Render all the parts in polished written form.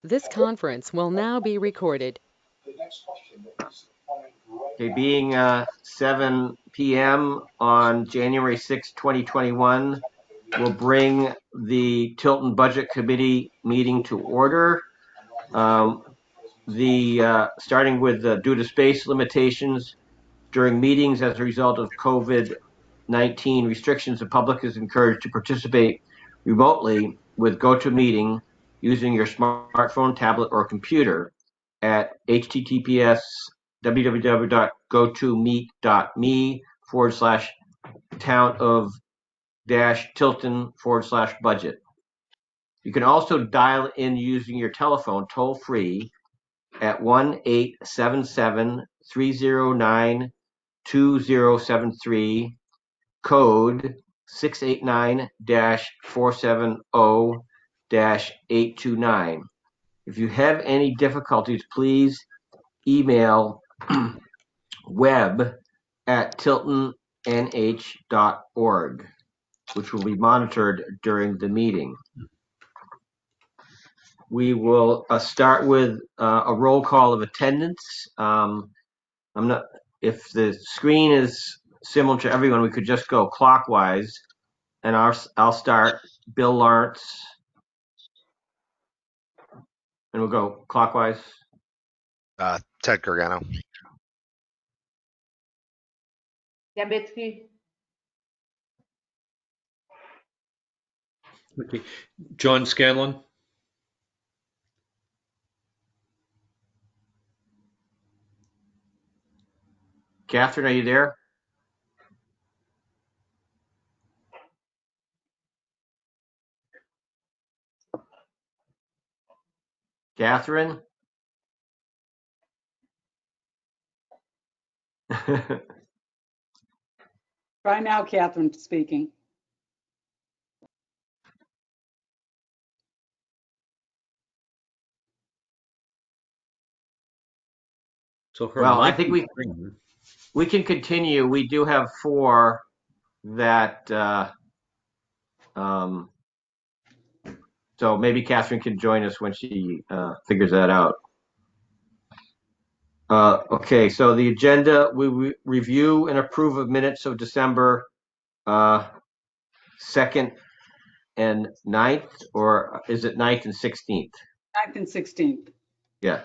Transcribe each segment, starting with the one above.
This conference will now be recorded. Okay, being 7 p.m. on January 6, 2021, we'll bring the Tilton Budget Committee meeting to order. Starting with due to space limitations during meetings as a result of COVID-19 restrictions, the public is encouraged to participate remotely with GoToMeeting using your smartphone, tablet, or computer at https://www.gotomeet.me/town of Tilton/budget. You can also dial in using your telephone toll free at 1-877-309-2073, code 689-470-829. If you have any difficulties, please email web@tiltonnh.org, which will be monitored during the meeting. We will start with a roll call of attendance. If the screen is similar to everyone, we could just go clockwise, and I'll start. Bill Lawrence, and we'll go clockwise. Ted Gargano. Dembitsky. Okay. John Scanlon. Catherine, are you there? Catherine? Try now, Catherine speaking. So her Well, I mic think is green. we can continue. We do have 4 that so maybe Catherine can join us when she figures that out. Okay, so the agenda, we review and approve of minutes of December 2nd and 9th, or is it 9th and 16th? 9th and 16th. Yeah,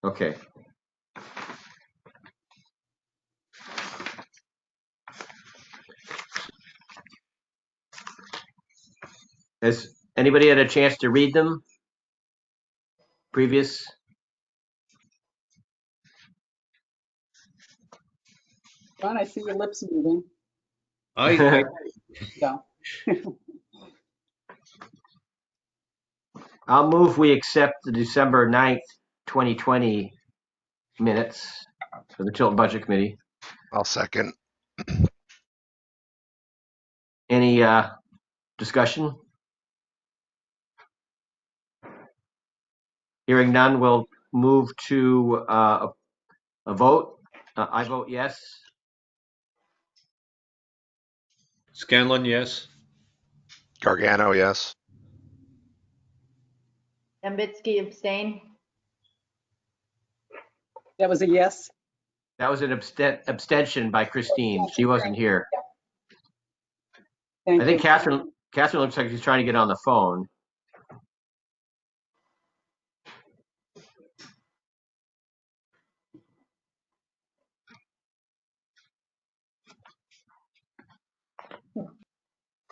okay. Has anybody had a chance to read them? Previous? John, I see your lips moving. I Yeah. I'll move we accept the December 9th, 2020 minutes for the Tilton Budget Committee. I'll second. Any discussion? Hearing none, we'll move to a vote. I vote yes. Scanlon, yes. Gargano, yes. Dembitsky abstain. That was a yes. That was an abstention by Christine. She wasn't here. Thank I think you. Catherine looks like she's trying to get on the phone.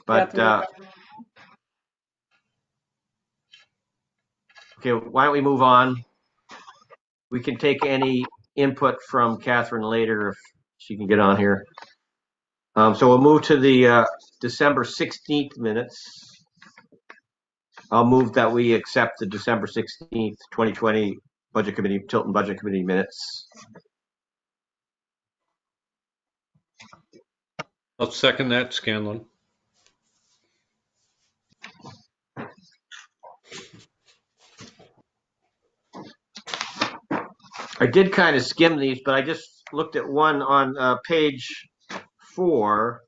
But okay, why don't we move on? We can take any input from Catherine later if she can get on here. So we'll move to the December 16th minutes. I'll move that we accept the December 16th, 2020 Tilton Budget Committee minutes. I'll second that, Scanlon. I did kind of skim these, but I just looked at one on page 4.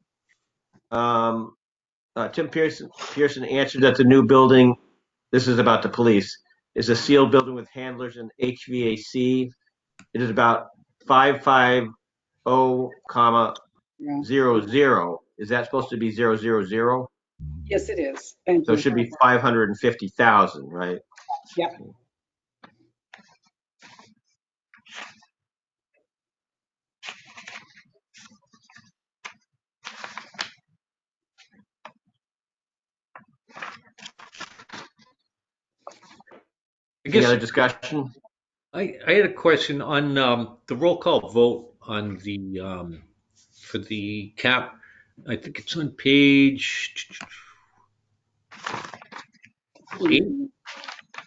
Tim Pearson answered that the new building, this is about the police, is a sealed building with handlers and HVAC. It is about 550, comma, Yeah. 00. Is that supposed to be 000? Yes, it is. Thank So it you. should be 550,000, right? Yep. I Any guess other discussion? I had a question on the roll call vote on the for the cap. I think it's on page 8.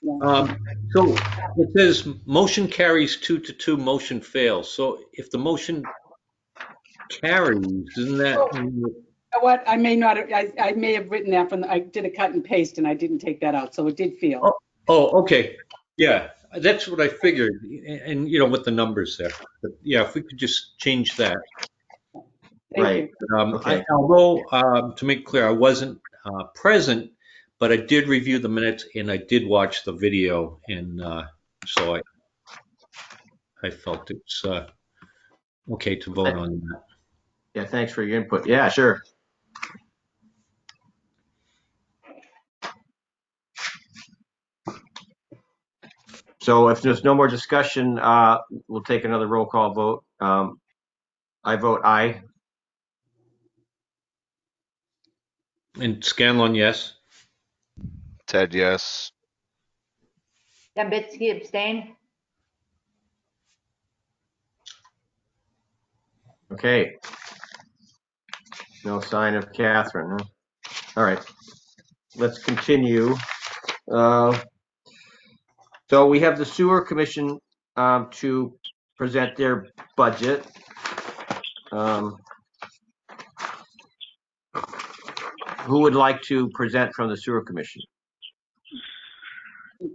Yeah. So it says motion carries 2-2, motion fails. So if the motion carries, isn't that mean You know what? I may not, I may have written that I did a cut and paste and I didn't take that out, so it did fail. Oh, oh, okay. Yeah, that's what I figured. And you know, with the numbers there. But yeah, if we could just change that. Thank Right. you. Okay. Although, to make clear, I wasn't present, but I did review the minutes and I did watch the video. And so I felt it's okay to vote on that. Yeah, thanks for your input. Yeah, sure. So if there's no more discussion, we'll take another roll call vote. I vote aye. And Scanlon, yes. Ted, yes. Dembitsky abstain. Okay. No sign of Catherine, huh? All right. Let's continue. So we have the sewer commission to present their budget. Who would like to present from the sewer commission?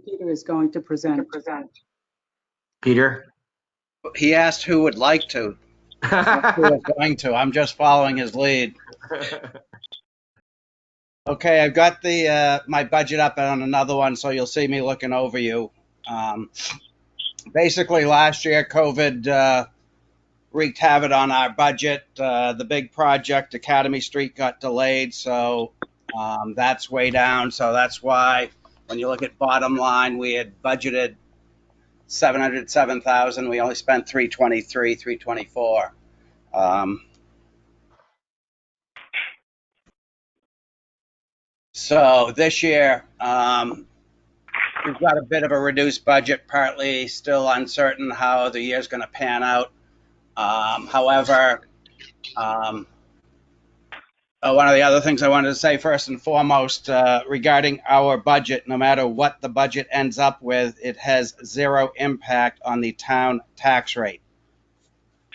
Peter is going to present. Peter? He asked who would like to. Who is going to. I'm just following his lead. Okay, I've got the my budget up on another one, so you'll see me looking over you. Basically, last year, COVID wreaked havoc on our budget. The big project, Academy Street, got delayed, so that's way down. So that's why when you look at bottom line, we had budgeted 707,000. We only spent 323, 324. So this year, we've got a bit of a reduced budget, partly still uncertain how the year's going to pan out. However, one of the other things I wanted to say first and foremost regarding our budget, no matter what the budget ends up with, it has zero impact on the town tax rate.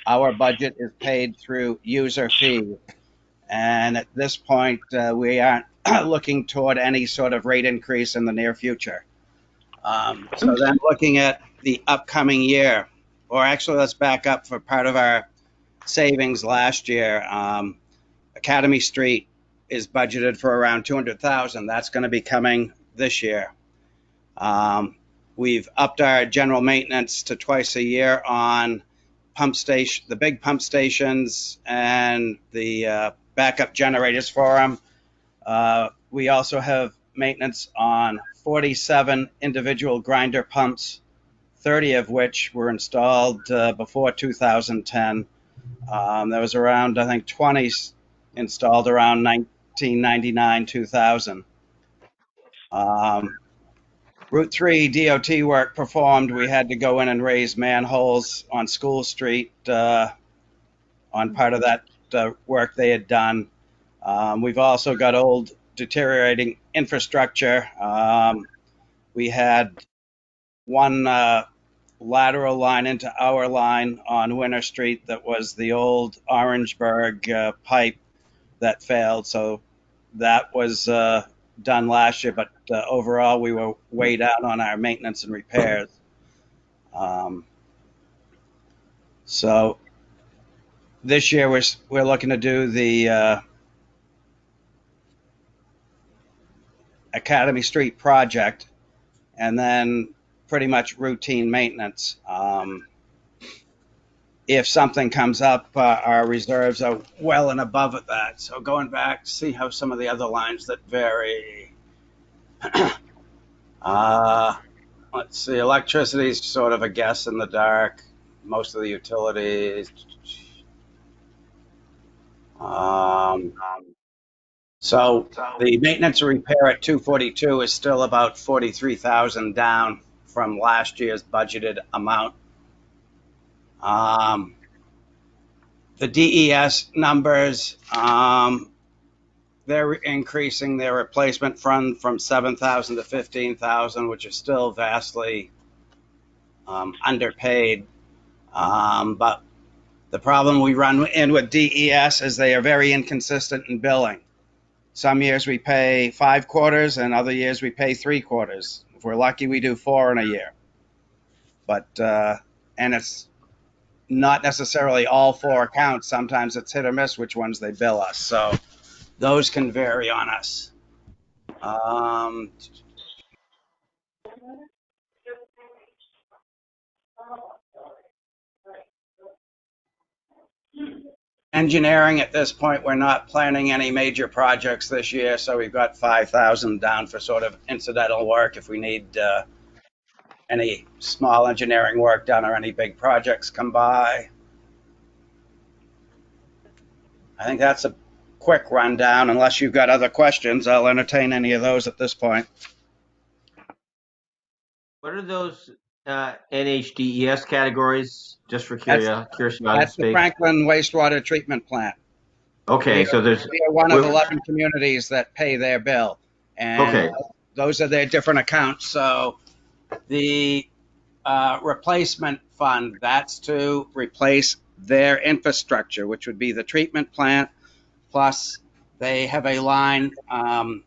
Our budget is paid through user fee. And at this point, we aren't looking toward any sort of rate increase in the near future. So then looking at the upcoming year, or actually let's back up for part of our savings last year. Academy Street is budgeted for around 200,000. That's going to be coming this year. We've upped our general maintenance to twice a year on the big pump stations and the backup generators for them. We also have maintenance on 47 individual grinder pumps, 30 of which were installed before 2010. There was around, I think, 20 installed around 1999, 2000. Route 3 DOT work performed. We had to go in and raise manholes on School Street on part of that work they had done. We've also got old deteriorating infrastructure. We had one lateral line into our line on Winter Street that was the old Orangeburg pipe that failed. So that was done last year, but overall we were way down on our maintenance and repairs. So this year we're looking to do the Academy Street project. and then pretty much routine maintenance. If something comes up, our reserves are well and above at that. So going back, see how some of the other lines that vary. Let's see, electricity is sort of a guess in the dark. Most of the utilities. So the maintenance and repair at 242 is still about 43,000 down from last year's budgeted amount. The DES numbers, they're increasing their replacement fund from 7,000 to 15,000, which is still vastly underpaid. But the problem we run in with DES is they are very inconsistent in billing. Some years we pay 5 quarters, and other years we pay 3 quarters. If we're lucky, we do 4 in a year. But and it's not necessarily all 4 accounts. Sometimes it's hit or miss which ones they bill us. So those can vary on us. Engineering at this point, we're not planning any major projects this year, so we've got 5,000 down for sort of incidental work if we need any small engineering work done or any big projects come by. I think that's a quick rundown. Unless you've got other questions, I'll entertain any of those at this point. What are those NHDES categories? Just for curiosity. That's the Franklin wastewater treatment plant. Okay, so there's we are one of 11 communities that pay their bill, and those are their different accounts. So the replacement fund, that's to replace their infrastructure, which would be the treatment plant, plus they have a line on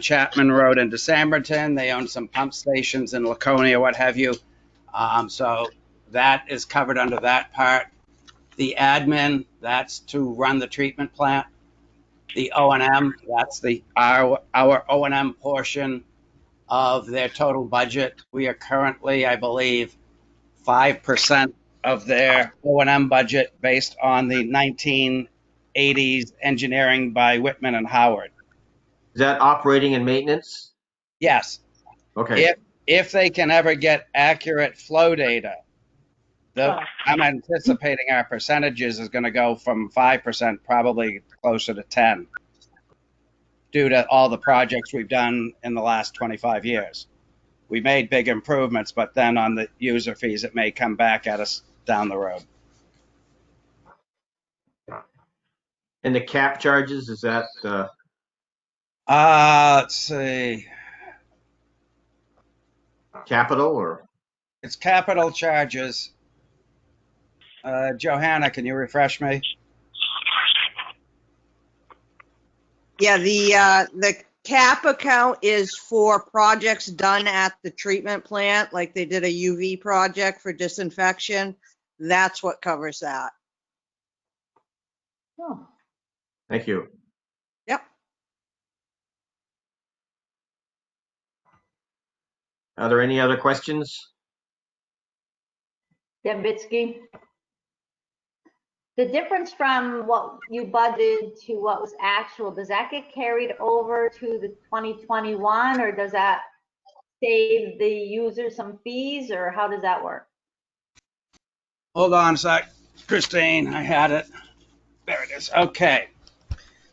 Chapman Road in DeSamberton. They own some pump stations in Laconia, what have you. So that is covered under that part. The admin, that's to run the treatment plant. The O&M, that's our O&M portion of their total budget. We are currently, I believe, 5% of their O&M budget based on the 1980s engineering by Whitman and Howard. Is that operating and maintenance? Yes. Okay. If they can ever get accurate flow data, I'm anticipating our percentages is going to go from 5% probably closer to 10 due to all the projects we've done in the last 25 years. We made big improvements, but then on the user fees, it may come back at us down the road. And the cap charges, is that? Let's see. Capital or? It's capital charges. Johanna, can you refresh me? Yeah, the cap account is for projects done at the treatment plant, like they did a UV project for disinfection. That's what covers that. Oh, Thank you. Yep. Are there any other questions? Dembitsky. The difference from what you budgeted to what was actual, does that get carried over to the 2021, or does that save the user some fees, or how does that work? Hold on a sec, Christine, I had it. There it is. Okay.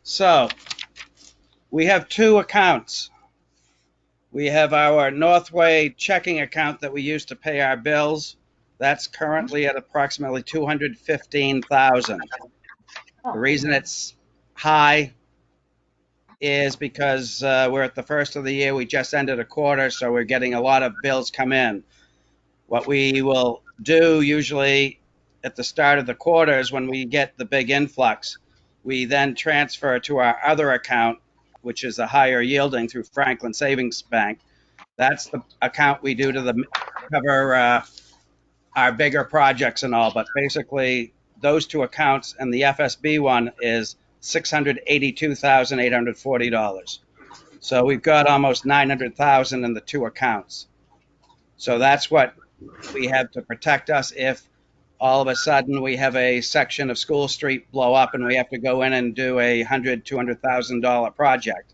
So we have 2 accounts. We have our Northway checking account that we use to pay our bills. That's currently at approximately $215,000. The reason it's high is because we're at the first of the year. We just ended a quarter, so we're getting a lot of bills come in. What we will do usually at the start of the quarters when we get the big influx, we then transfer to our other account, which is a higher yielding through Franklin Savings Bank. That's the account we do to cover our bigger projects and all, but basically those 2 accounts, and the FSB one is $682,840. So we've got almost 900,000 in the two accounts. So that's what we have to protect us if all of a sudden we have a section of School Street blow up and we have to go in and do a $200,000 project.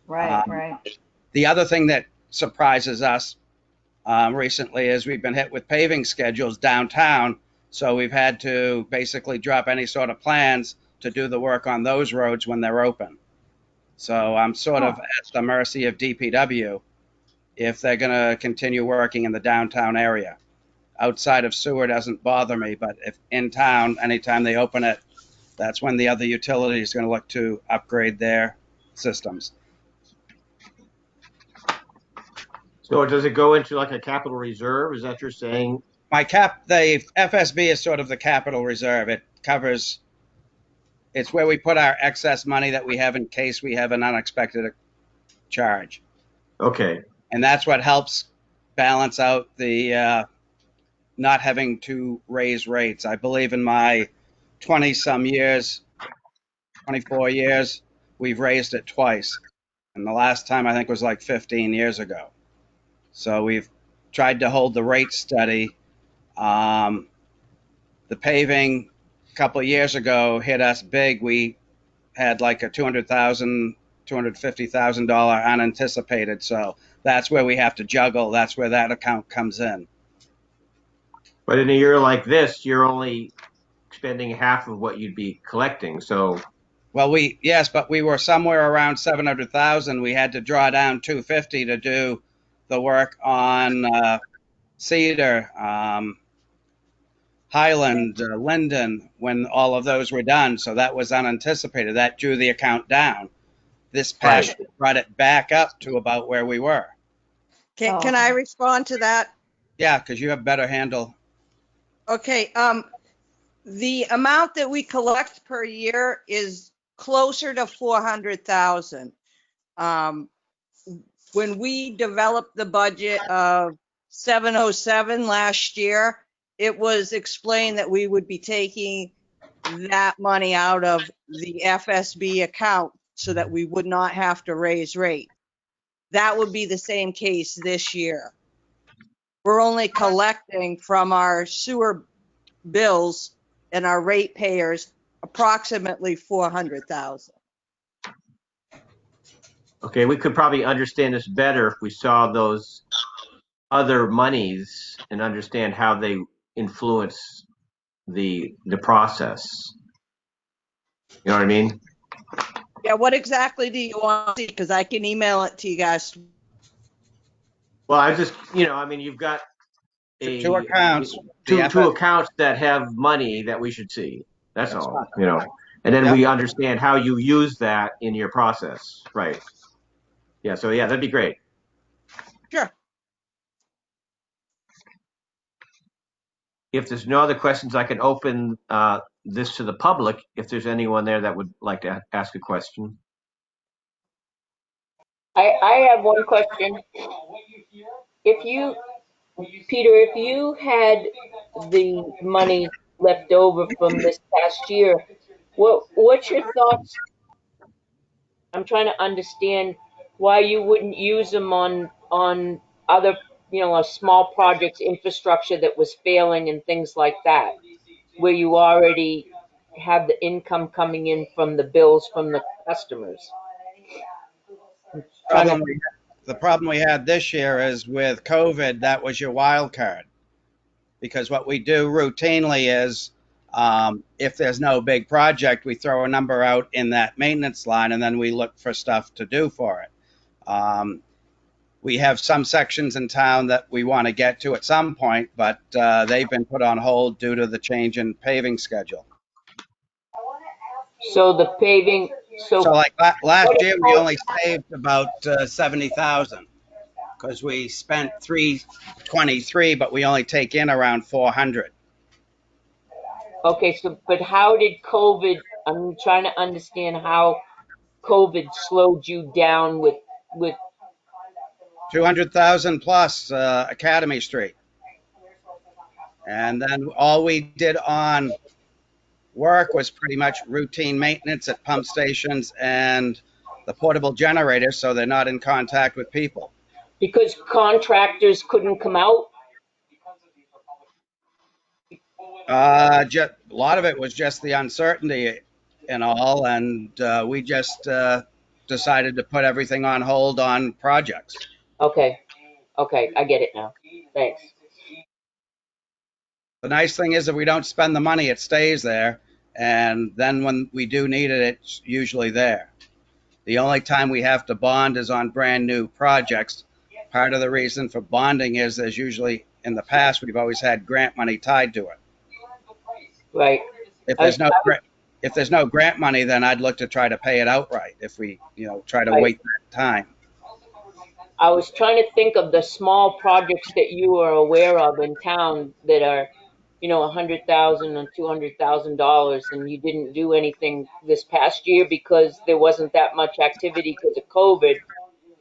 Right, right. The other thing that surprises us recently is we've been hit with paving schedules downtown. So we've had to basically drop any sort of plans to do the work on those roads when they're open. So I'm sort of at the mercy of DPW if they're going to continue working in the downtown area. Outside of sewer doesn't bother me, but if in town, anytime they open it, that's when the other utility is going to look to upgrade their systems. So does it go into like a capital reserve? Is that what you're saying? The FSB is sort of the capital reserve. It covers, it's where we put our excess money that we have in case we have an unexpected charge. Okay. And that's what helps balance out the not having to raise rates. I believe in my 20-some years, 24 years, we've raised it twice. And the last time I think was like 15 years ago. So we've tried to hold the rate steady. The paving a couple of years ago hit us big. We had like a $200,000, $250,000 unanticipated. So that's where we have to juggle. That's where that account comes in. But in a year like this, you're only spending half of what you'd be collecting. So, well, yes, but we were somewhere around 700,000. We had to draw down 250 to do the work on Cedar, Highland, Linden, when all of those were done. So that was unanticipated. That drew the account down. This past year brought it back up to about where we were. Can I respond to that? Yeah, because you have better handle. Okay, the amount that we collect per year is closer to 400,000. When we developed the budget of 707 last year, it was explained that we would be taking that money out of the FSB account so that we would not have to raise rate. That would be the same case this year. We're only collecting from our sewer bills and our ratepayers approximately 400,000. okay, we could probably understand this better if we saw those other monies and understand how they influence the process. You know what I mean? Yeah, what exactly do you want to see? Because I can email it to you guys. Well, I just, I mean, you've got Two accounts. two accounts that have money that we should see. That's all, and then Yep. we understand how you use that in your process. Right. Yeah. So yeah, that'd be great. Sure. If there's no other questions, I can open this to the public. If there's anyone there that would like to ask a question. I have one question. Peter, if you had the money left over from this past year, what's your thoughts? I'm trying to understand why you wouldn't use them on other, small projects, infrastructure that was failing and things like that, where you already have the income coming in from the bills from the customers. The problem we had this year is with COVID, that was your wild card. Because what we do routinely is if there's no big project, we throw a number out in that maintenance line and then we look for stuff to do for it. We have some sections in town that we want to get to at some point, but they've been put on hold due to the change in paving schedule. So the paving, So like last year, we only saved about 70,000 because we spent 323, but we only take in around 400. okay, but how did COVID, I'm trying to understand how COVID slowed you down with 200,000 plus Academy Street. And then all we did on work was pretty much routine maintenance at pump stations and the portable generators so they're not in contact with people. Because contractors couldn't come out? A lot of it was just the uncertainty and all, and we just decided to put everything on hold on projects. Okay, okay, I get it now. Thanks. The nice thing is if we don't spend the money, it stays there, and then when we do need it, it's usually there. The only time we have to bond is on brand new projects. Part of the reason for bonding is there's usually, in the past, we've always had grant money tied to it. Right. If there's no grant money, then I'd look to try to pay it outright if we, try to Right. wait that time. I was trying to think of the small projects that you are aware of in town that are, $100,000 and $200,000, and you didn't do anything this past year because there wasn't that much activity because of COVID,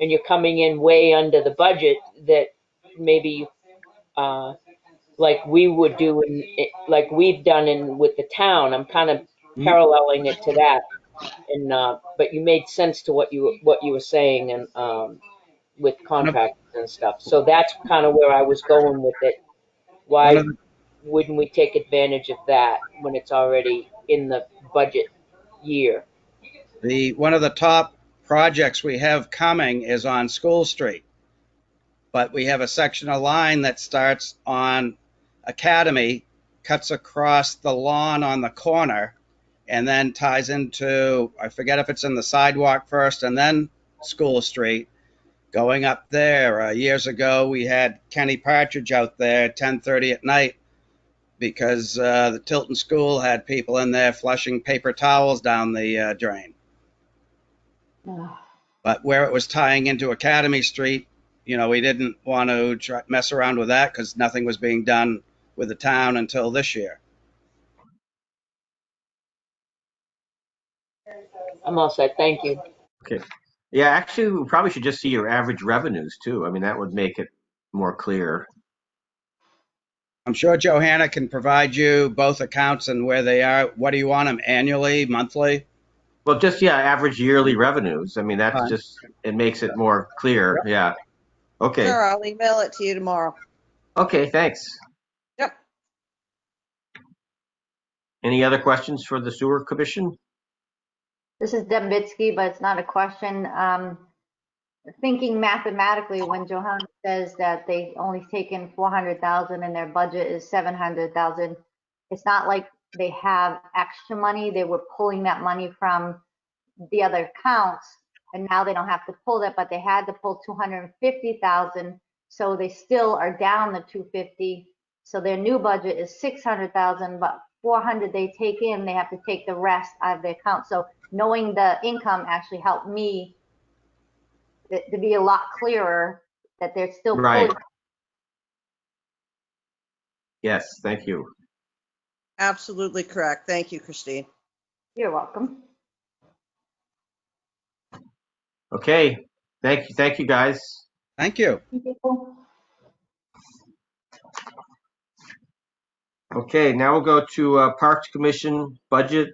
and you're coming in way under the budget that maybe, like we would do like we've done with the town. I'm kind of paralleling it to that, and but you made sense to what you were saying, and with contracts and stuff. So that's kind of where I was going with it. Why wouldn't we take advantage of that when it's already in the budget year? One of the top projects we have coming is on School Street, but we have a section of line that starts on Academy, cuts across the lawn on the corner, and then ties into, I forget if it's in the sidewalk first and then School Street. Going up there, years ago, we had Kenny Partridge out there at 10:30 at night because the Tilton school had people in there flushing paper towels down the drain. But where it was tying into Academy Street, we didn't want to mess around with that because nothing was being done with the town until this year. I'm all set. Thank you. Okay. Yeah, actually, we probably should just see your average revenues too. I mean, that would make it more clear. I'm sure Johanna can provide you both accounts and where they are. What do you want them, annually, monthly? Well, just, yeah, average yearly revenues. I mean, that's Fine. just, it makes it more clear. Yeah. Okay. Sure, I'll email it to you tomorrow. Okay, thanks. Yep. Any other questions for the sewer commission? This is Dembitsky, but it's not a question. Thinking mathematically, when Johanna says that they only taken 400,000 and their budget is 700,000, it's not like they have extra money. They were pulling that money from the other accounts, and now they don't have to pull that, but they had to pull 250,000, so they still are down the 250. So their new budget is 600,000, but 400 they take in, they have to take the rest out of the account. So knowing the income actually helped me to be a lot clearer that they're still Right. pulling. Yes, thank you. Absolutely correct. Thank you, Christine. You're welcome. Okay. Thank you, guys. Thank you. Okay, now we'll go to Parks Commission budget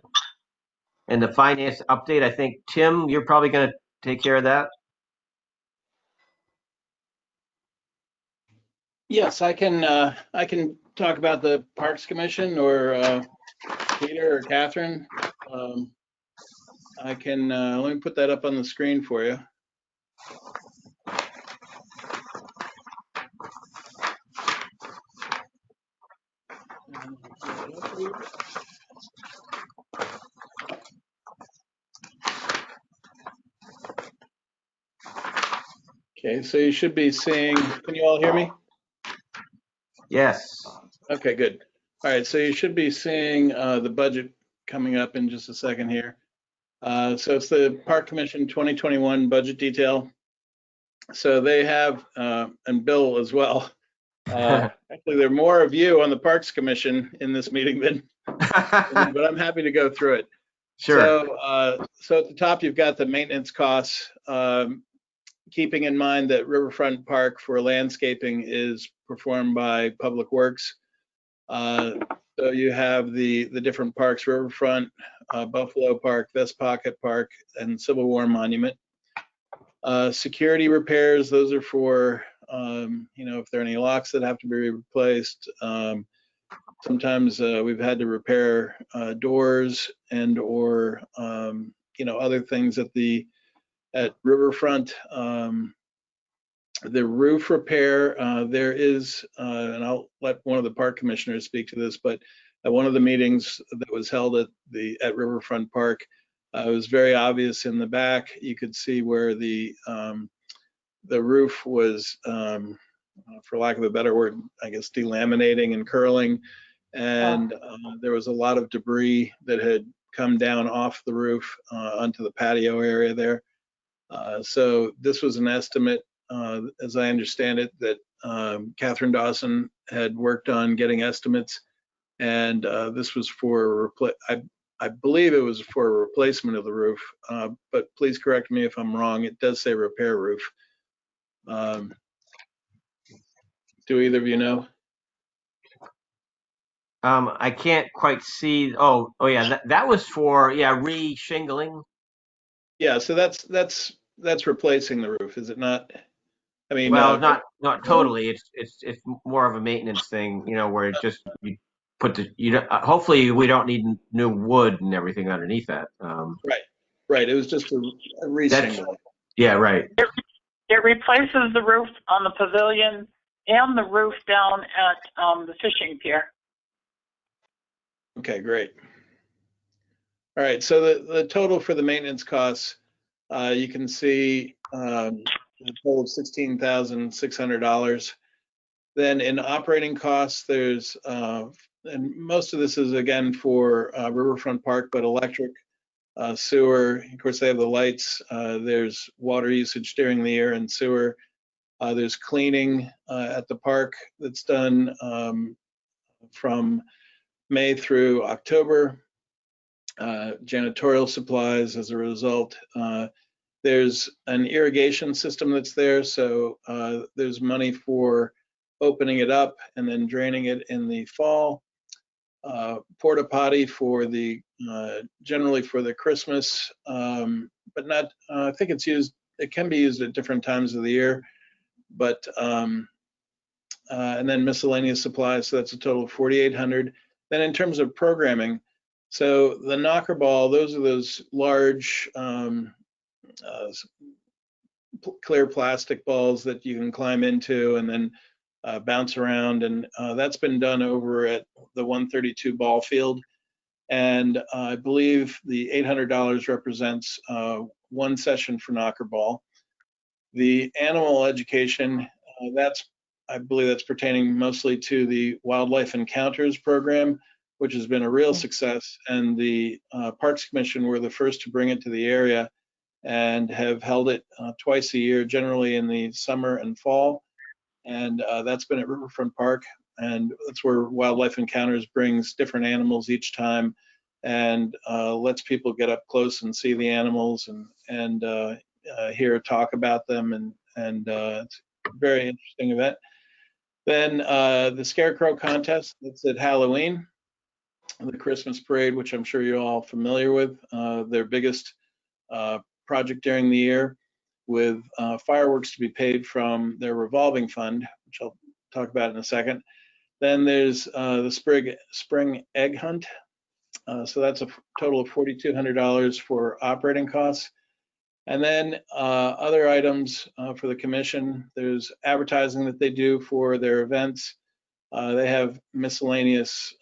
and the finance update. I think, Tim, you're probably going to take care of that. Yes, I can talk about the Parks Commission, or Peter or Catherine. I can let me put that up on the screen for you. Okay, so you should be seeing, can you all hear me? Yes. Okay, good. All right, so you should be seeing the budget coming up in just a second here. So it's the Park Commission 2021 budget detail. So they have, and Bill as well. Actually, there are more of you on the Parks Commission in this meeting than, but I'm happy to go through it. Sure. So at the top, you've got the maintenance costs, keeping in mind that Riverfront Park for landscaping is performed by Public Works. So you have the different parks: Riverfront, Buffalo Park, Vespocket Park, and Civil War Monument. Security repairs, those are for, if there are any locks that have to be replaced. Sometimes we've had to repair doors and or, other things at Riverfront. The roof repair, there is, and I'll let one of the park commissioners speak to this, but at one of the meetings that was held at Riverfront Park, it was very obvious in the back. You could see where the roof was, for lack of a better word, I guess, delaminating and curling. And there was a lot of debris that had come down off the roof onto the patio area there. So this was an estimate, as I understand it, that Catherine Dawson had worked on getting estimates. And this was for, I believe it was for a replacement of the roof, but please correct me if I'm wrong. It does say repair roof. Do either of you know? I can't quite see. Oh yeah, that was for re-shingling. Yeah, so that's replacing the roof, is it not? I mean, Well, not totally. It's more of a maintenance thing, where it just you put hopefully we don't need new wood and everything underneath that. right. It was just a That's re-shingle. yeah, right. It replaces the roof on the pavilion and the roof down at the fishing pier. Okay, great. All right, so the total for the maintenance costs, you can see the total of $16,600. Then in operating costs, there's, and most of this is again for Riverfront Park, but electric, sewer, of course they have the lights, there's water usage during the year and sewer. There's cleaning at the park that's done from May through October. Janitorial supplies as a result. There's an irrigation system that's there, so there's money for opening it up and then draining it in the fall. Porta potty for the generally for the Christmas, but not. I think it's used. It can be used at different times of the year, but and then miscellaneous supplies. So that's a total of $4,800. Then in terms of programming, so the knocker ball, those are those large clear plastic balls that you can climb into and then bounce around, and that's been done over at the 132 ball field. And I believe the $800 represents one session for knocker ball. The animal education, I believe that's pertaining mostly to the Wildlife Encounters program, which has been a real success. And the Parks Commission were the first to bring it to the area and have held it twice a year, generally in the summer and fall. And that's been at Riverfront Park. And that's where Wildlife Encounters brings different animals each time and lets people get up close and see the animals and hear talk about them. And it's a very interesting event. Then the Scarecrow Contest, that's at Halloween. The Christmas Parade, which I'm sure you're all familiar with, their biggest project during the year, with fireworks to be paid from their revolving fund, which I'll talk about in a second. Then there's the spring egg hunt. So that's a total of $4,200 for operating costs. And then other items for the commission, there's advertising that they do for their events. They have miscellaneous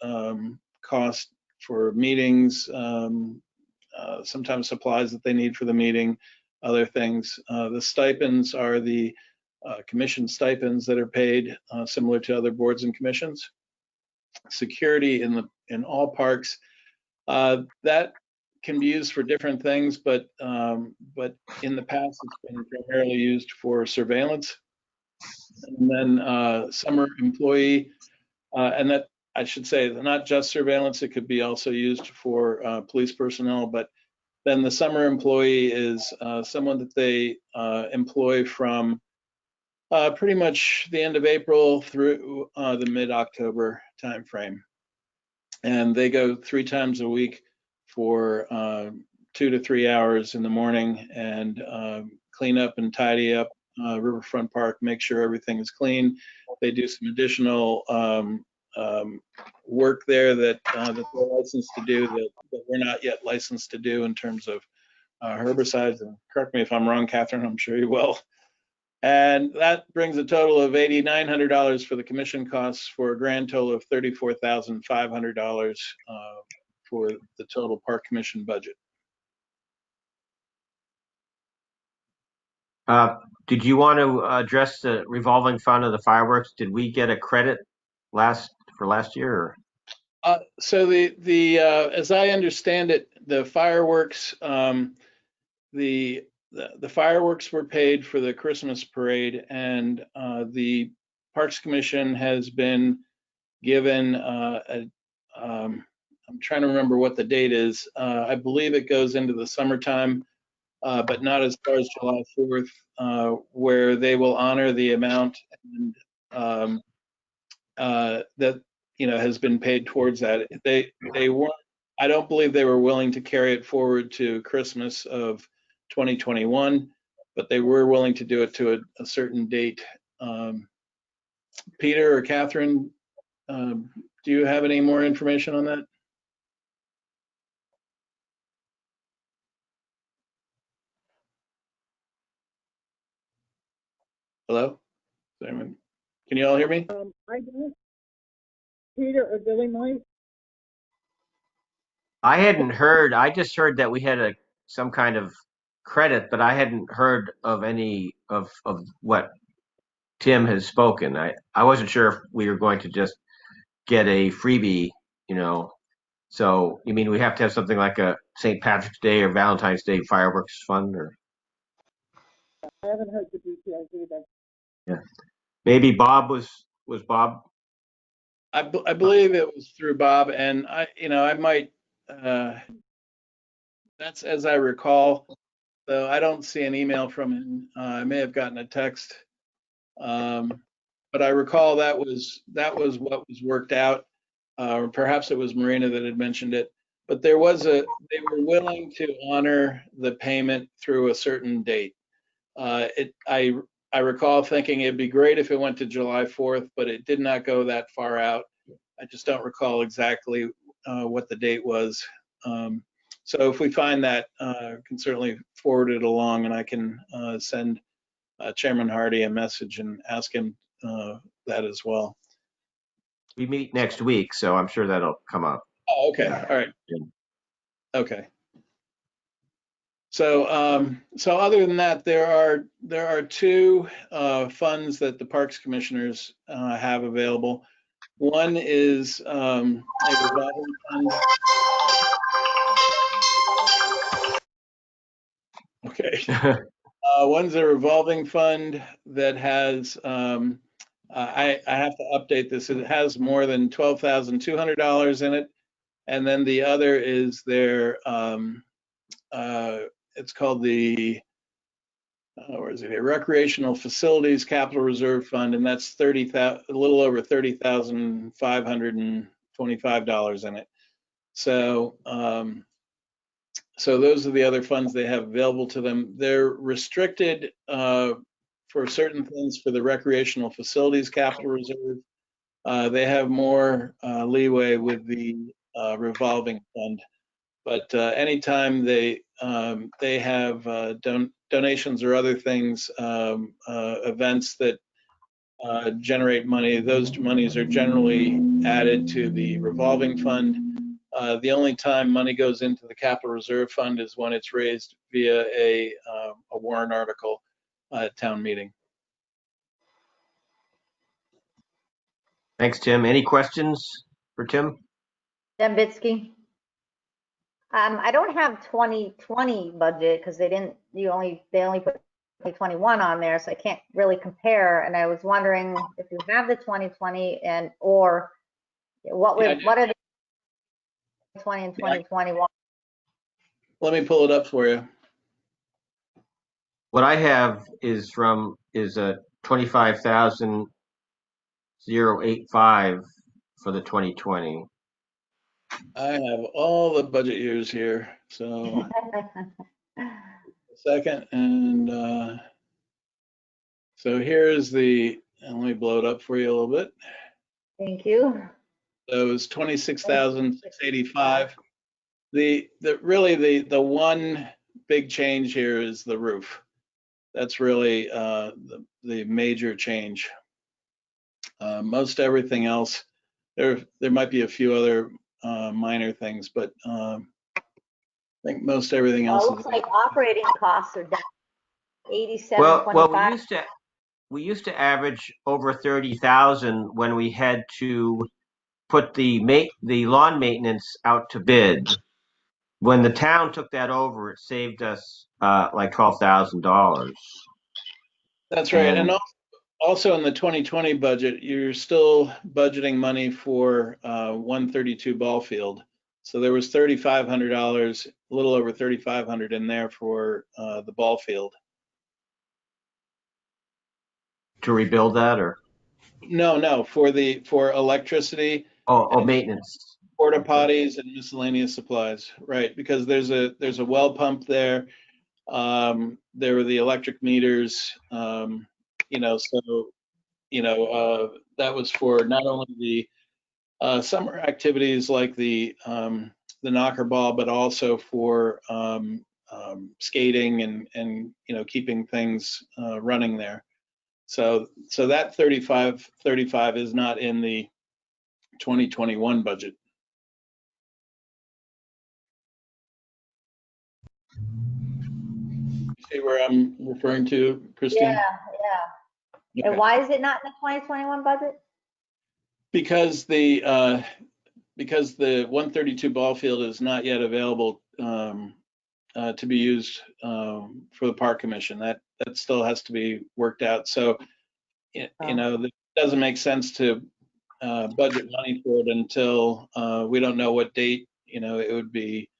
costs for meetings, sometimes supplies that they need for the meeting, other things. The stipends are the commission stipends that are paid similar to other boards and commissions. Security in all parks, that can be used for different things, but in the past it's been primarily used for surveillance. And then summer employee, and that I should say not just surveillance, it could be also used for police personnel, but then the summer employee is someone that they employ from pretty much the end of April through the mid-October timeframe. And they go 3 times a week for 2 to 3 hours in the morning and clean up and tidy up Riverfront Park, make sure everything is clean. They do some additional work there that they're licensed to do that we're not yet licensed to do in terms of herbicides. And correct me if I'm wrong, Catherine, I'm sure you will. And that brings a total of $8,900 for the commission costs, for a grand total of $34,500 for the total park commission budget. Did you want to address the revolving fund of the fireworks? Did we get a credit for last year? Or? So the as I understand it, the fireworks the fireworks were paid for the Christmas parade, and the Parks Commission has been given I'm trying to remember what the date is. I believe it goes into the summertime, but not as far as July 4th, where they will honor the amount and, that has been paid towards that. They weren't. I don't believe they were willing to carry it forward to Christmas of 2021, but they were willing to do it to a certain date. Peter or Catherine, do you have any more information on that? Hello? Can you all hear me? I don't. Peter or Billy might. I hadn't heard. I just heard that we had some kind of credit, but I hadn't heard of any of what Tim has spoken. I wasn't sure if we were going to just get a freebie, So you mean we have to have something like a St. Patrick's Day or Valentine's Day fireworks fund, or? I haven't heard the details either. Yeah, maybe Bob was Bob. I believe it was through Bob, and I might. That's as I recall. Though I don't see an email from him. I may have gotten a text, but I recall that was what was worked out. Or perhaps it was Marina that had mentioned it. But they were willing to honor the payment through a certain date. I recall thinking it'd be great if it went to July 4th, but it did not go that far out. I just don't recall exactly what the date was. So if we find that, can certainly forward it along, and I can send Chairman Hardy a message and ask him that as well. We meet next week, so I'm sure that'll come up. Oh, okay. All right. Okay. So, other than that, there are two funds that the Parks Commissioners have available. One is a revolving fund. Okay. One's a revolving fund that has. I have to update this. It has more than $12,200 in it, and then the other is their. It's called the Recreational Facilities Capital Reserve Fund, and that's a little over $30,525 in it. So, so those are the other funds they have available to them. They're restricted for certain things for the Recreational Facilities Capital Reserve. They have more leeway with the revolving fund. But anytime they have donations or other things, events that generate money, those monies are generally added to the revolving fund. The only time money goes into the capital reserve fund is when it's raised via a warrant article at town meeting. Thanks, Tim. Any questions for Tim? Dembitsky. I don't have 2020 budget because they only put 2021 on there, so I can't really compare. And I was wondering if you have the 2020 or what are the 2020 and 2021? Let me pull it up for you. What I have is a 25,085 for the 2020. I have all the budget years here, so second, and so here's the, and let me blow it up for you a little bit. Thank you. So it was 26,685. The really the one big change here is the roof. That's really the major change. Most everything else, there might be a few other minor things, but I think most everything Well, else it is. looks like operating costs are down Well, 8725. we used to average over 30,000 when we had to put the lawn maintenance out to bid. When the town took that over, it saved us like $12,000. That's right. And And also in the 2020 budget, you're still budgeting money for 132 ball field. So there was $3,500, a little over $3,500 in there for the ball field. to rebuild that, or No, for electricity, maintenance. porta potties, and miscellaneous supplies. Right, because there's a well pump there. There were the electric meters. That was for not only the summer activities like the knocker ball, but also for skating and keeping things running there. So that 35 is not in the 2021 budget. You see where I'm referring to, Christine? Yeah. Okay. And why is it not in the 2021 budget? Because the 132 ball field is not yet available to be used for the park commission. That still has to be worked out. So it doesn't make sense to budget money for it until we don't know what date it would be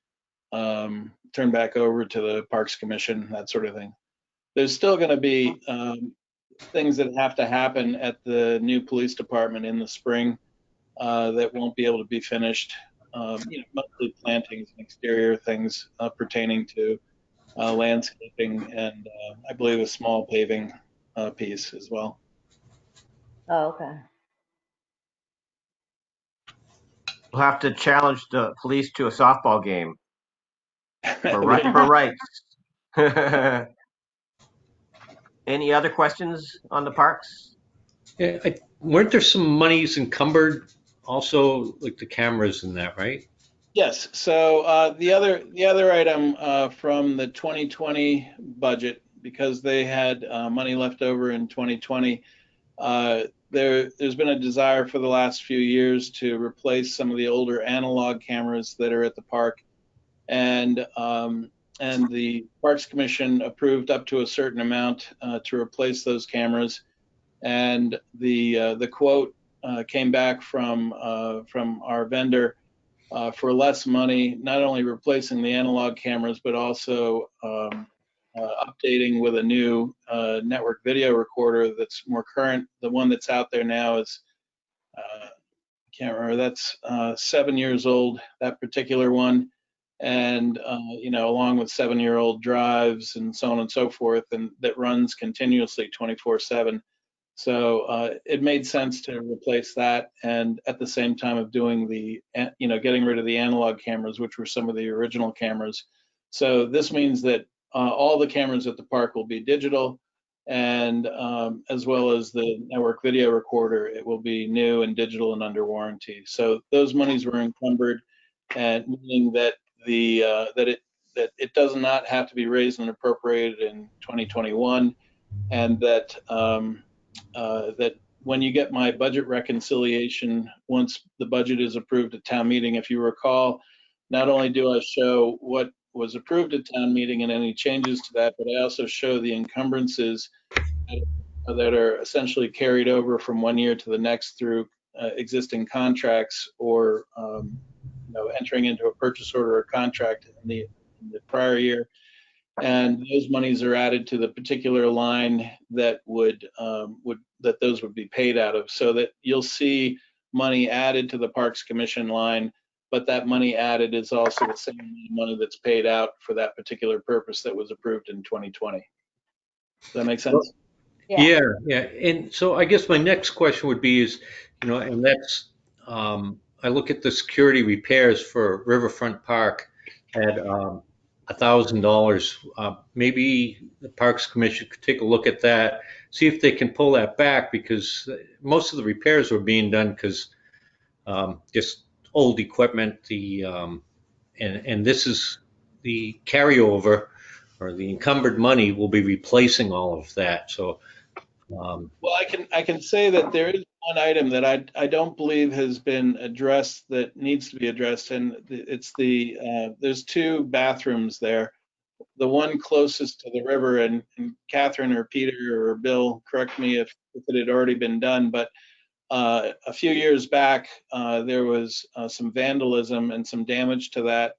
turned back over to the Parks Commission, that sort of thing. There's still going to be things that have to happen at the new police department in the spring that won't be able to be finished. Mostly plantings and exterior things pertaining to landscaping and I believe a small paving piece as well. Oh, okay. We'll have to challenge the police to a softball game for rights. Any other questions on the parks? Yeah, weren't there some monies encumbered also, like the cameras and that, right? Yes. So the other item from the 2020 budget, because they had money left over in 2020, there's been a desire for the last few years to replace some of the older analog cameras that are at the park, and the Parks Commission approved up to a certain amount to replace those cameras, and the quote came back from our vendor for less money, not only replacing the analog cameras, but also updating with a new network video recorder that's more current. The one that's out there now is, can't remember, that's 7 years old, that particular one. And, along with 7-year-old drives and so on and so forth, and that runs continuously 24/7. So it made sense to replace that, and at the same time of doing getting rid of the analog cameras, which were some of the original cameras. So this means that all the cameras at the park will be digital, and as well as the network video recorder, it will be new and digital and under warranty. So those monies were encumbered, and meaning that that it does not have to be raised and appropriated in 2021, and that that when you get my budget reconciliation, once the budget is approved at town meeting, if you recall, not only do I show what was approved at town meeting and any changes to that, but I also show the encumbrances that are essentially carried over from one year to the next through existing contracts or entering into a purchase order or contract in the prior year. And those monies are added to the particular line that those would be paid out of, so that you'll see money added to the Parks Commission line but that money added is also the same amount of money that's paid out for that particular purpose that was approved in 2020. Does that make sense? Yeah, yeah. And so I guess my next question would be is, and that's, I look at the security repairs for Riverfront Park at $1,000. Maybe the Parks Commission could take a look at that, see if they can pull that back, because most of the repairs were being done because just old equipment, and this is the carryover or the encumbered money will be replacing all of that. So Well, I can say that there is one item that I don't believe has been addressed that needs to be addressed, and it's there's two bathrooms there. The one closest to the river, and Catherine or Peter or Bill, correct me if it had already been done, but a few years back, there was some vandalism and some damage to that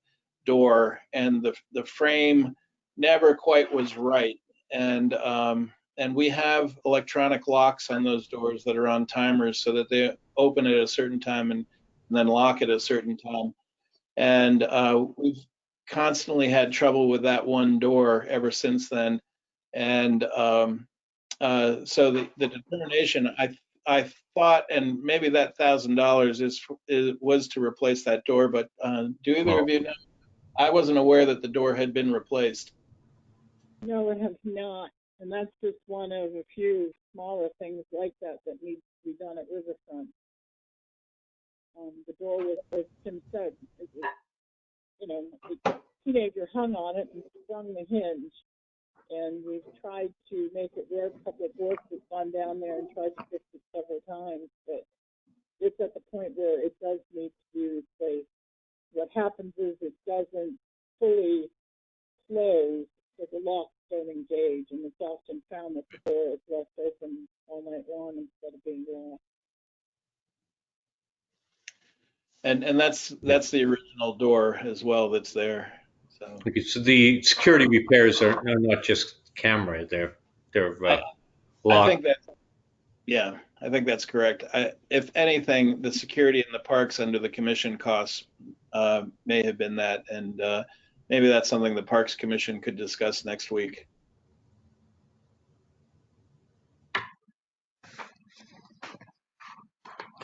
door, and the frame never quite was right. And we have electronic locks on those doors that are on timers so that they open at a certain time and then lock at a certain time. And we've constantly had trouble with that one door ever since then. And so the determination, I thought, and maybe that $1,000 was to replace that door, but do either of you know? I wasn't aware that the door had been replaced. No, it has not. And that's just one of a few smaller things like that that needs to be done at Riverfront. The door was, as Tim said, the teenager hung on it and sprung the hinge. And we've tried to make it work. Public Works has gone down there and tried to fix it several times, but it's at the point where it does need to be replaced. What happens is it doesn't fully close, so the locks don't engage, and it's often found that the door is left open all night long instead of being locked. And that's the original door as well that's there. So okay, so the security repairs are not just camera; they're I locked. think that, yeah, I think that's correct. If anything, the security in the parks under the commission costs may have been that, and maybe that's something the Parks Commission could discuss next week.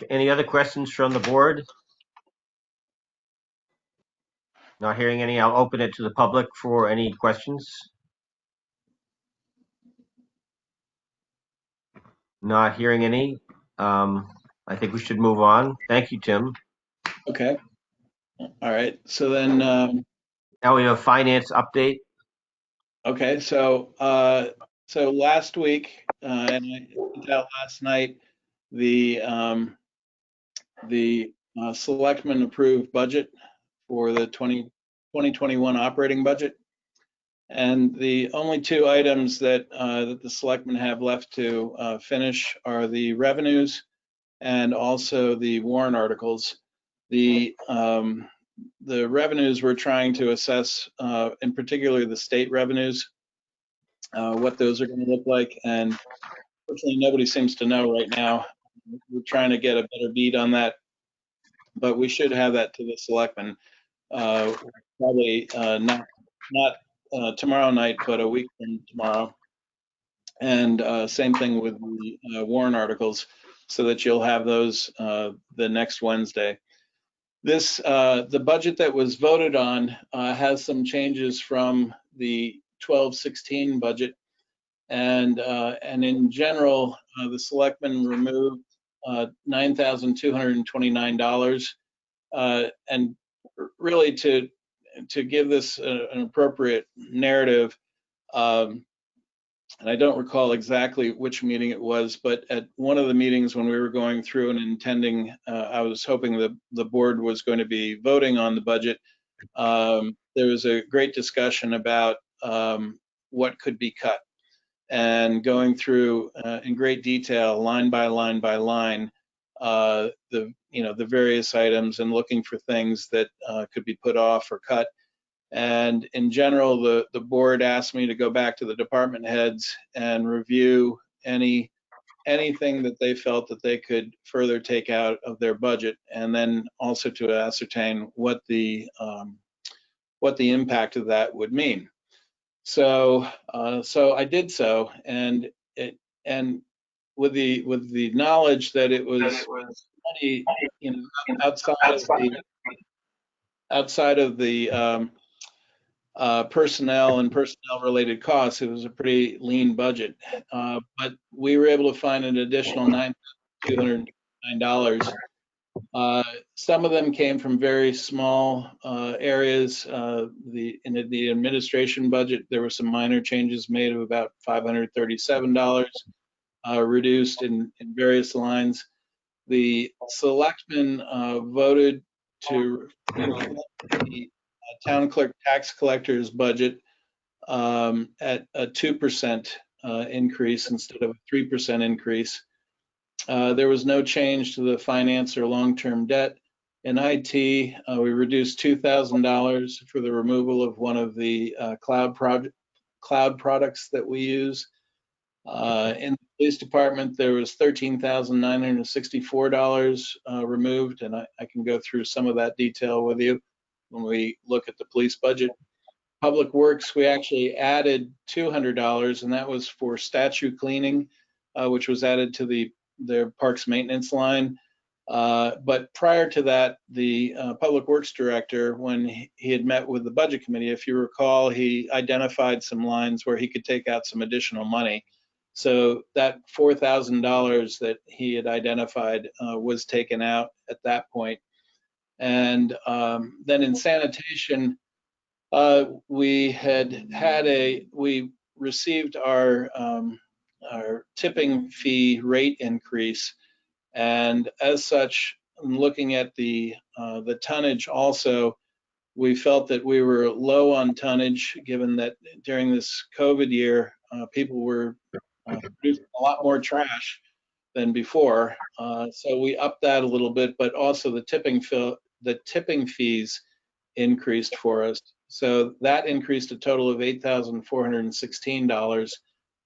Any other questions from the board? Not hearing any, I'll open it to the public for any questions. Not hearing any. I think we should move on. Thank you, Tim. Okay. All right. So then, Now we have a finance update. okay. So last week, and I put out last night, the selectmen approved budget for the 2021 operating budget. And the only two items that the selectmen have left to finish are the revenues and also the warrant articles. The revenues we're trying to assess, in particular the state revenues, what those are going to look like. And fortunately, nobody seems to know right now. We're trying to get a better beat on that, but we should have that to the selectmen probably not tomorrow night, but a week from tomorrow. And same thing with the warrant articles, so that you'll have those the next Wednesday. The budget that was voted on has some changes from the 12-16 budget, and in general, the selectmen removed $9,229, and really to give this an appropriate narrative. And I don't recall exactly which meeting it was, but at one of the meetings when we were going through and intending, I was hoping the board was going to be voting on the budget. There was a great discussion about what could be cut, and going through in great detail, line by line by line, the various items, and looking for things that could be put off or cut. And in general, the board asked me to go back to the department heads and review any anything that they felt that they could further take out of their budget, and then also to ascertain what the impact of that would mean. So I did so, and with the knowledge that it was money, you know, outside of the personnel and personnel related costs, it was a pretty lean budget. But we were able to find an additional $9,209. Some of them came from very small areas. In the administration budget, there were some minor changes made of about $537, reduced in various lines. The selectmen voted to reflect the town clerk tax collector's budget at a 2% increase instead of a 3% increase. There was no change to the finance or long-term debt. In IT, we reduced $2,000 for the removal of one of the cloud products that we use. In the police department, there was $13,964 removed, and I can go through some of that detail with you when we look at the police budget. Public Works, we actually added $200, and that was for statue cleaning, which was added to their parks maintenance line. But prior to that, the Public Works Director, when he had met with the Budget Committee, if you recall, he identified some lines where he could take out some additional money. So that $4,000 that he had identified was taken out at that point. And then in sanitation, we received our tipping fee rate increase, and as such, looking at the tonnage also, we felt that we were low on tonnage, given that during this COVID year, people were producing a lot more trash than before. So we upped that a little bit, but also the tipping fees increased for us. So that increased a total of $8,416.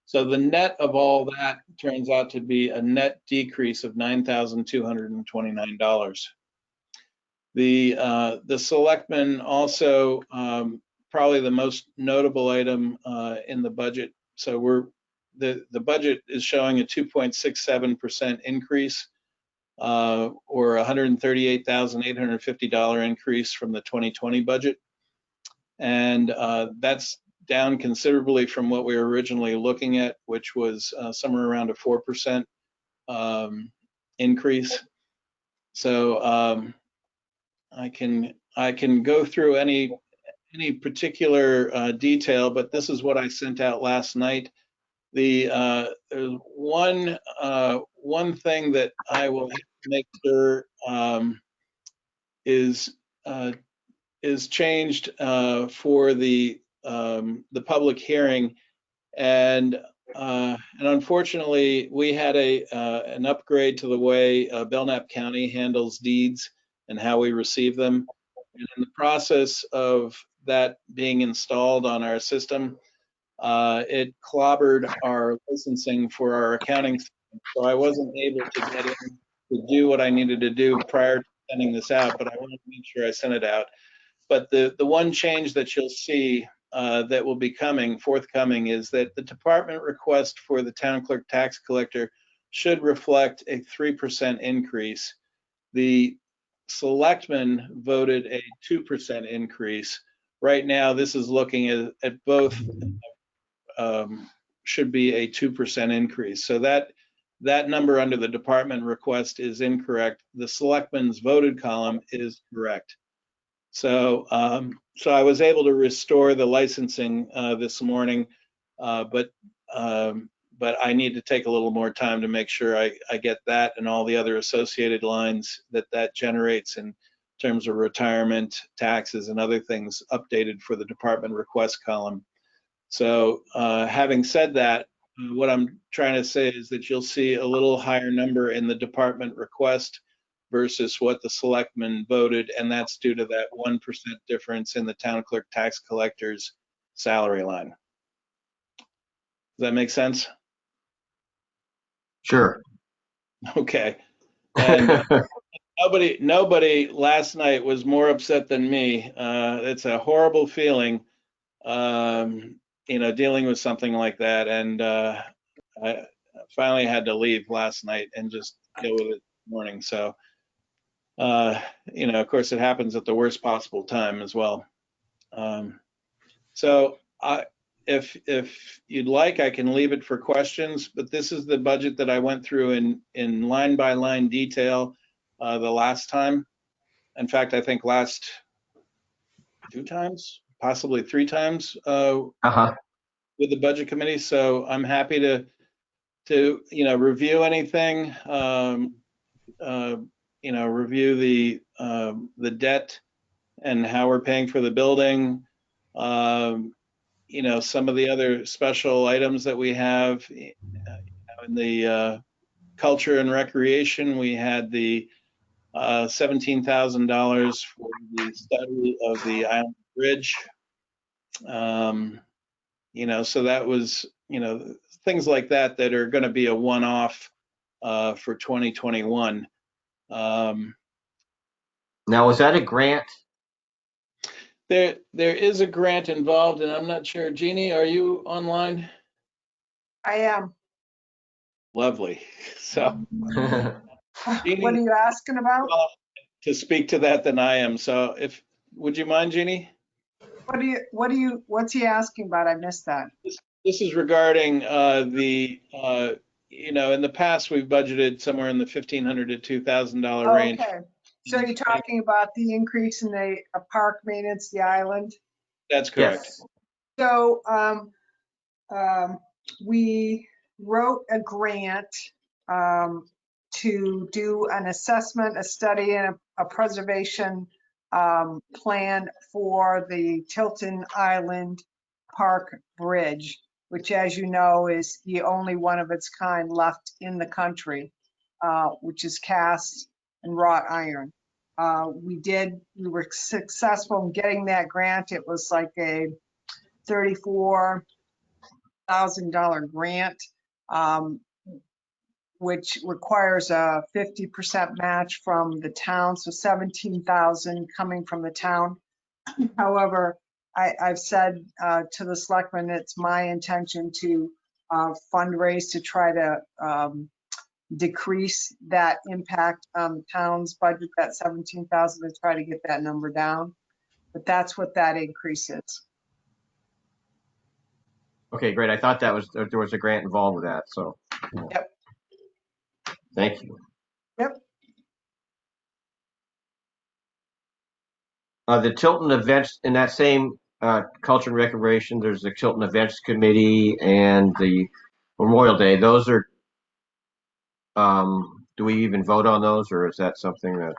So the net of all that turns out to be a net decrease of $9,229. The selectmen also, probably the most notable item in the budget. So the budget is showing a 2.67% increase, or $138,850 increase from the 2020 budget. And that's down considerably from what we were originally looking at, which was somewhere around a 4% increase. So I can go through any particular detail, but this is what I sent out last night. The one thing that I will make sure is changed for the public hearing, and unfortunately, we had an upgrade to the way Belknap County handles deeds and how we receive them. And in the process of that being installed on our system, it clobbered our licensing for our accounting system. So I wasn't able to get in to do what I needed to do prior to sending this out, but I wanted to make sure I sent it out. But the one change that you'll see that will be forthcoming is that the department request for the town clerk tax collector should reflect a 3% increase. The selectmen voted a 2% increase. Right now, this is looking at both should be a 2% increase. So that number under the department request is incorrect. The selectmen's voted column is correct. So I was able to restore the licensing this morning, but I need to take a little more time to make sure I get that and all the other associated lines that generates in terms of retirement, taxes, and other things updated for the department request column. So having said that, what I'm trying to say is that you'll see a little higher number in the department request versus what the selectmen voted, and that's due to that 1% difference in the town clerk tax collector's salary line. Does that make sense? Sure. Okay. And nobody last night was more upset than me. It's a horrible feeling, dealing with something like that. And I finally had to leave last night and just deal with it this morning. So, of course, it happens at the worst possible time as well. So if you'd like, I can leave it for questions, but this is the budget that I went through in line by line detail the last time. In fact, I think last 2 times, possibly 3 times with the budget committee. So I'm happy to review anything, review the debt and how we're paying for the building. Some of the other special items that we have in the culture and recreation. We had the $17,000 for the study of the Island Bridge. So that was, things like that are going to be a one-off for 2021. Now, was that a grant? There is a grant involved, and I'm not sure. Jeannie, are you online? I am. Lovely. So, Jeannie, What are you asking about? to speak to that than I am. So, would you mind, Jeannie? What's he asking about? I missed that. This is regarding in the past we've budgeted somewhere in the $1,500 to $2,000 range. Okay. So you're talking about the increase in the park maintenance, the island? That's correct. Yes. So we wrote a grant to do an assessment, a study, and a preservation plan for the Tilton Island Park Bridge, which, as you know, is the only one of its kind left in the country, which is cast and wrought iron. We were successful in getting that grant. It was like a $34,000 grant, which requires a 50% match from the town, so $17,000 coming from the town. However, I've said to the selectmen, it's my intention to fundraise to try to decrease that impact on the town's budget, that 17,000, to try to get that number down. But that's what that increase is. Okay, great. I thought there was a grant involved with that. So. Yep. Thank you. Yep. The Tilton events in that same culture and recreation, there's the Tilton Events Committee and the Memorial Day. Those are, do we even vote on those, or is that something that?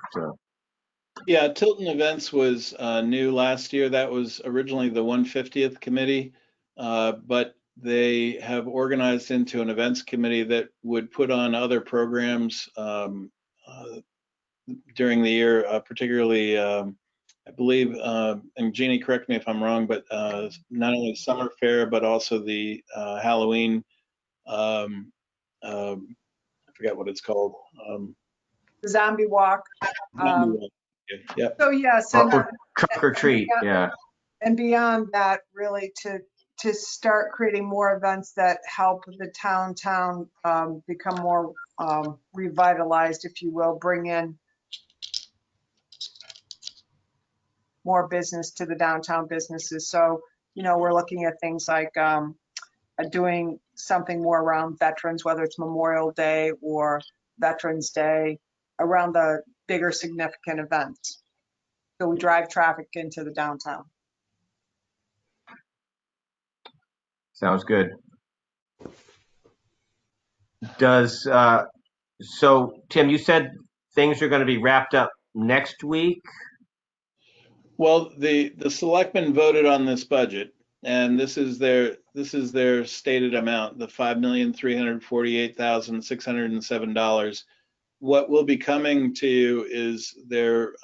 Yeah, Tilton Events was new last year. That was originally the 150th committee, but they have organized into an events committee that would put on other programs during the year, particularly, I believe, and Jeannie, correct me if I'm wrong, but not only summer fair, but also the Halloween, I forget what it's called. The zombie walk. Yeah. So yes, trunk or treat, yeah. And beyond that, really to start creating more events that help the town become more revitalized, if you will, bring in more business to the downtown businesses. So, we're looking at things like doing something more around veterans, whether it's Memorial Day or Veterans Day, around the bigger significant events. So we drive traffic into the downtown. Sounds good. So Tim, you said things are going to be wrapped up next week? Well, the selectmen voted on this budget, and this is their stated amount, the $5,348,607. What will be coming to you is their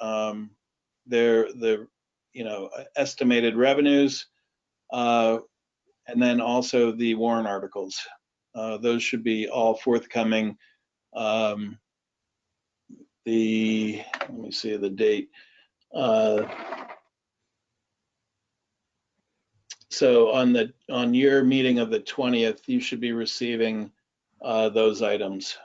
estimated revenues, and then also the warrant articles. those should be all forthcoming. Let me see the date. So on your meeting of the 20th, you should be receiving those items.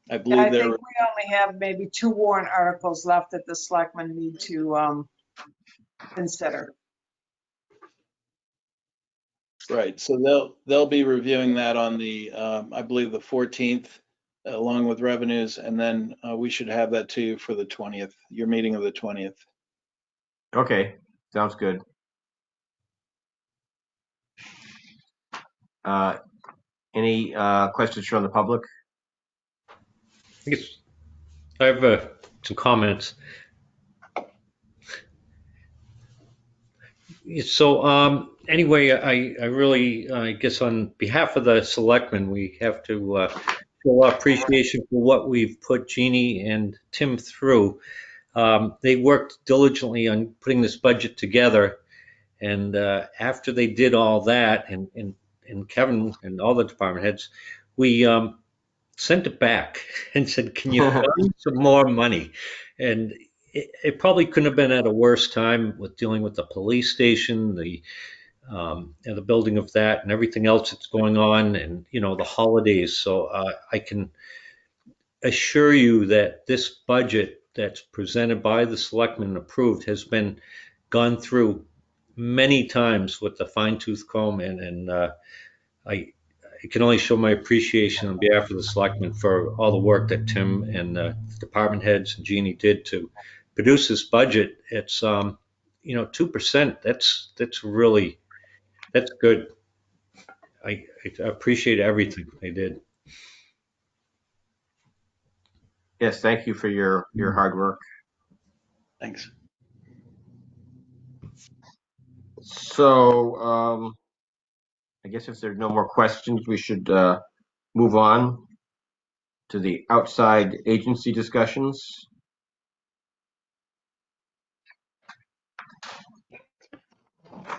I I believe think we they're only have maybe 2 warrant articles left that the selectmen need to consider. right. So they'll be reviewing that on the I believe the 14th, along with revenues, and then we should have that to you for the 20th. Your meeting of the 20th. Okay, sounds good. Any questions from the public? I guess I have some comments. So anyway, I really, I guess on behalf of the selectmen, we have to show our appreciation for what we've put Jeannie and Tim through. They worked diligently on putting this budget together. And after they did all that, and Kevin and all the department heads, we sent it back and said, can you find some more money? And it probably couldn't have been at a worse time with dealing with the police station, and the building of that and everything else that's going on, and, the holidays. So I can assure you that this budget that's presented by the selectmen and approved has been gone through many times with the fine tooth comb, and I can only show my appreciation on behalf of the selectmen for all the work that Tim and the department heads and Jeannie did to produce this budget. It's 2%. That's really, that's good. I appreciate everything they did. Yes, thank you for your hard work. Thanks. So I guess if there's no more questions, we should move on to the outside agency discussions.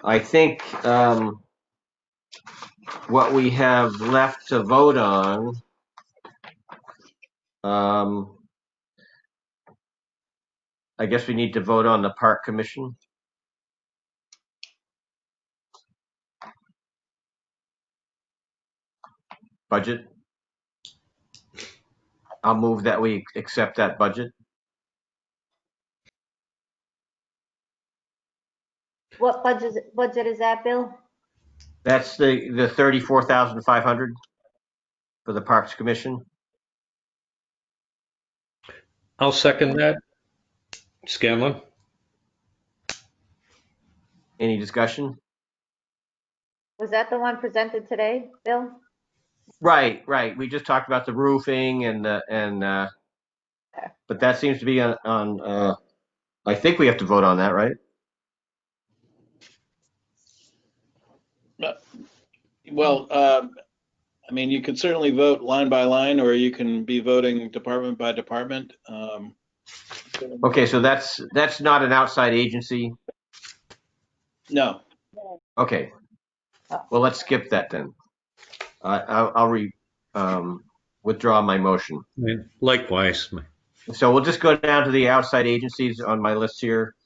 I think what we have left to vote on, I guess we need to vote on the Park Commission. Budget. I'll move that we accept that budget. What budget is that, Bill? That's the 34,500 for the Parks Commission. I'll second that. Scanlon? Any discussion? Was that the one presented today, Bill? Right. We just talked about the roofing but that seems to be on I think we have to vote on that, right? Well, I mean, you could certainly vote line by line, or you can be voting department by department. Okay, so that's not an outside agency. No. Okay. Well, let's skip that then. I'll withdraw my motion. Likewise. So we'll just go down to the outside agencies on my list here.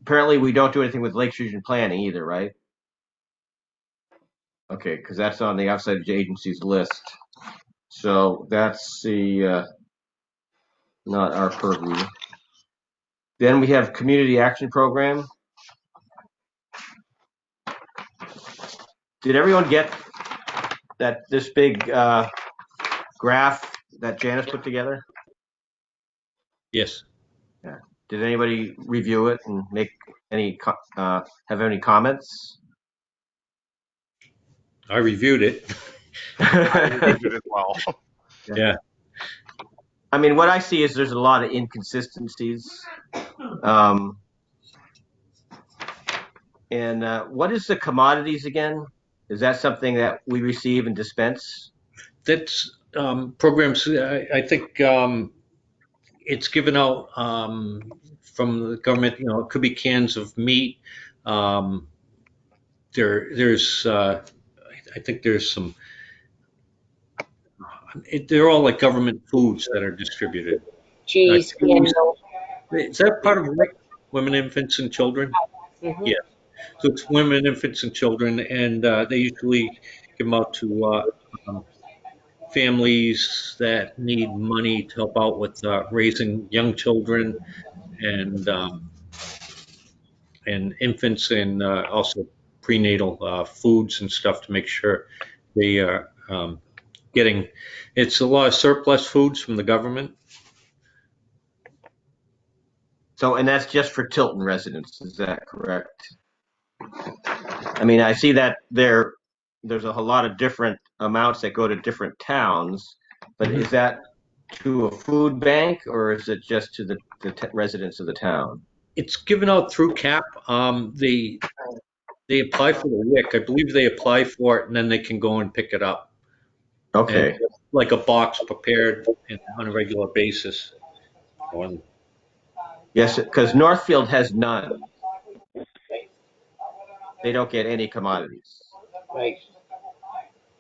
Apparently, we don't do anything with Lake Region Planning either, right? Okay, because that's on the outside agencies list. So that's the not our purview. Then we have Community Action Program. Did everyone get this big graph that Janice put together? Yes. Yeah. Did anybody review it and make any have any comments? I reviewed it. I reviewed it as well. Yeah. I mean, what I see is there's a lot of inconsistencies. And what is the commodities again? Is that something that we receive and dispense? That's programs. I think it's given out from the government. It could be cans of meat. there's I think there's some. They're all like government foods that are distributed. Cheese, Cheese. candle. Is that part of WIC? Women, infants, and children? Mhm. Yeah. So it's women, infants, and children, and they usually give them out to um, families that need money to help out with raising young children and infants, and also prenatal foods and stuff to make sure they are getting. It's a lot of surplus foods from the government. So, and that's just for Tilton residents, is that correct? I mean, I see that there's a lot of different amounts that go to different towns, but is that to a food bank or is it just to the residents of the town? It's given out through CAP. They apply for the WIC. I believe they apply for it and then they can go and pick it up. And Okay. like a box prepared on a regular basis. One. Yes, because Northfield has none. They don't get any commodities. Right.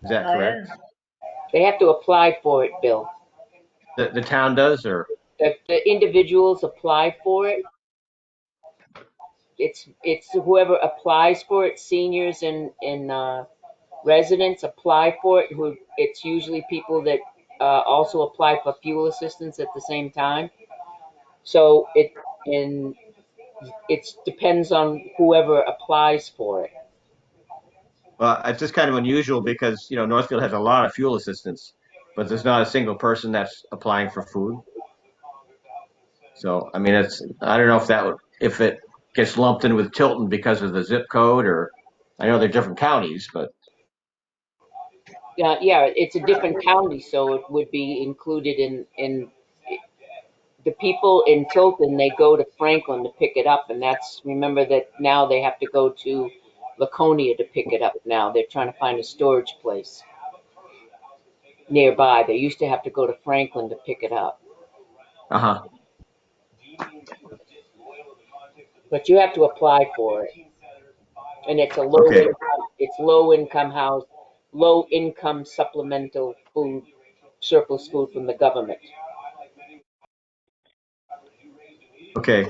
Is that Oh, yeah. correct? They have to apply for it, Bill. The town does, or? The individuals apply for it. It's whoever applies for it, seniors and residents apply for it. It's usually people that also apply for fuel assistance at the same time. So it depends on whoever applies for it. Well, it's just kind of unusual because, Northfield has a lot of fuel assistance, but there's not a single person that's applying for food. So, I mean, I don't know if it gets lumped in with Tilton because of the zip code, or I know they're different counties, but Yeah, it's a different county, so it would be included in the people in Tilton. They go to Franklin to pick it up, and remember that now they have to go to Laconia to pick it up. Now they're trying to find a storage place nearby. They used to have to go to Franklin to pick it up. uh-huh. But you have to apply for it, and it's a Okay. low income supplemental food, surplus food from the government. Okay.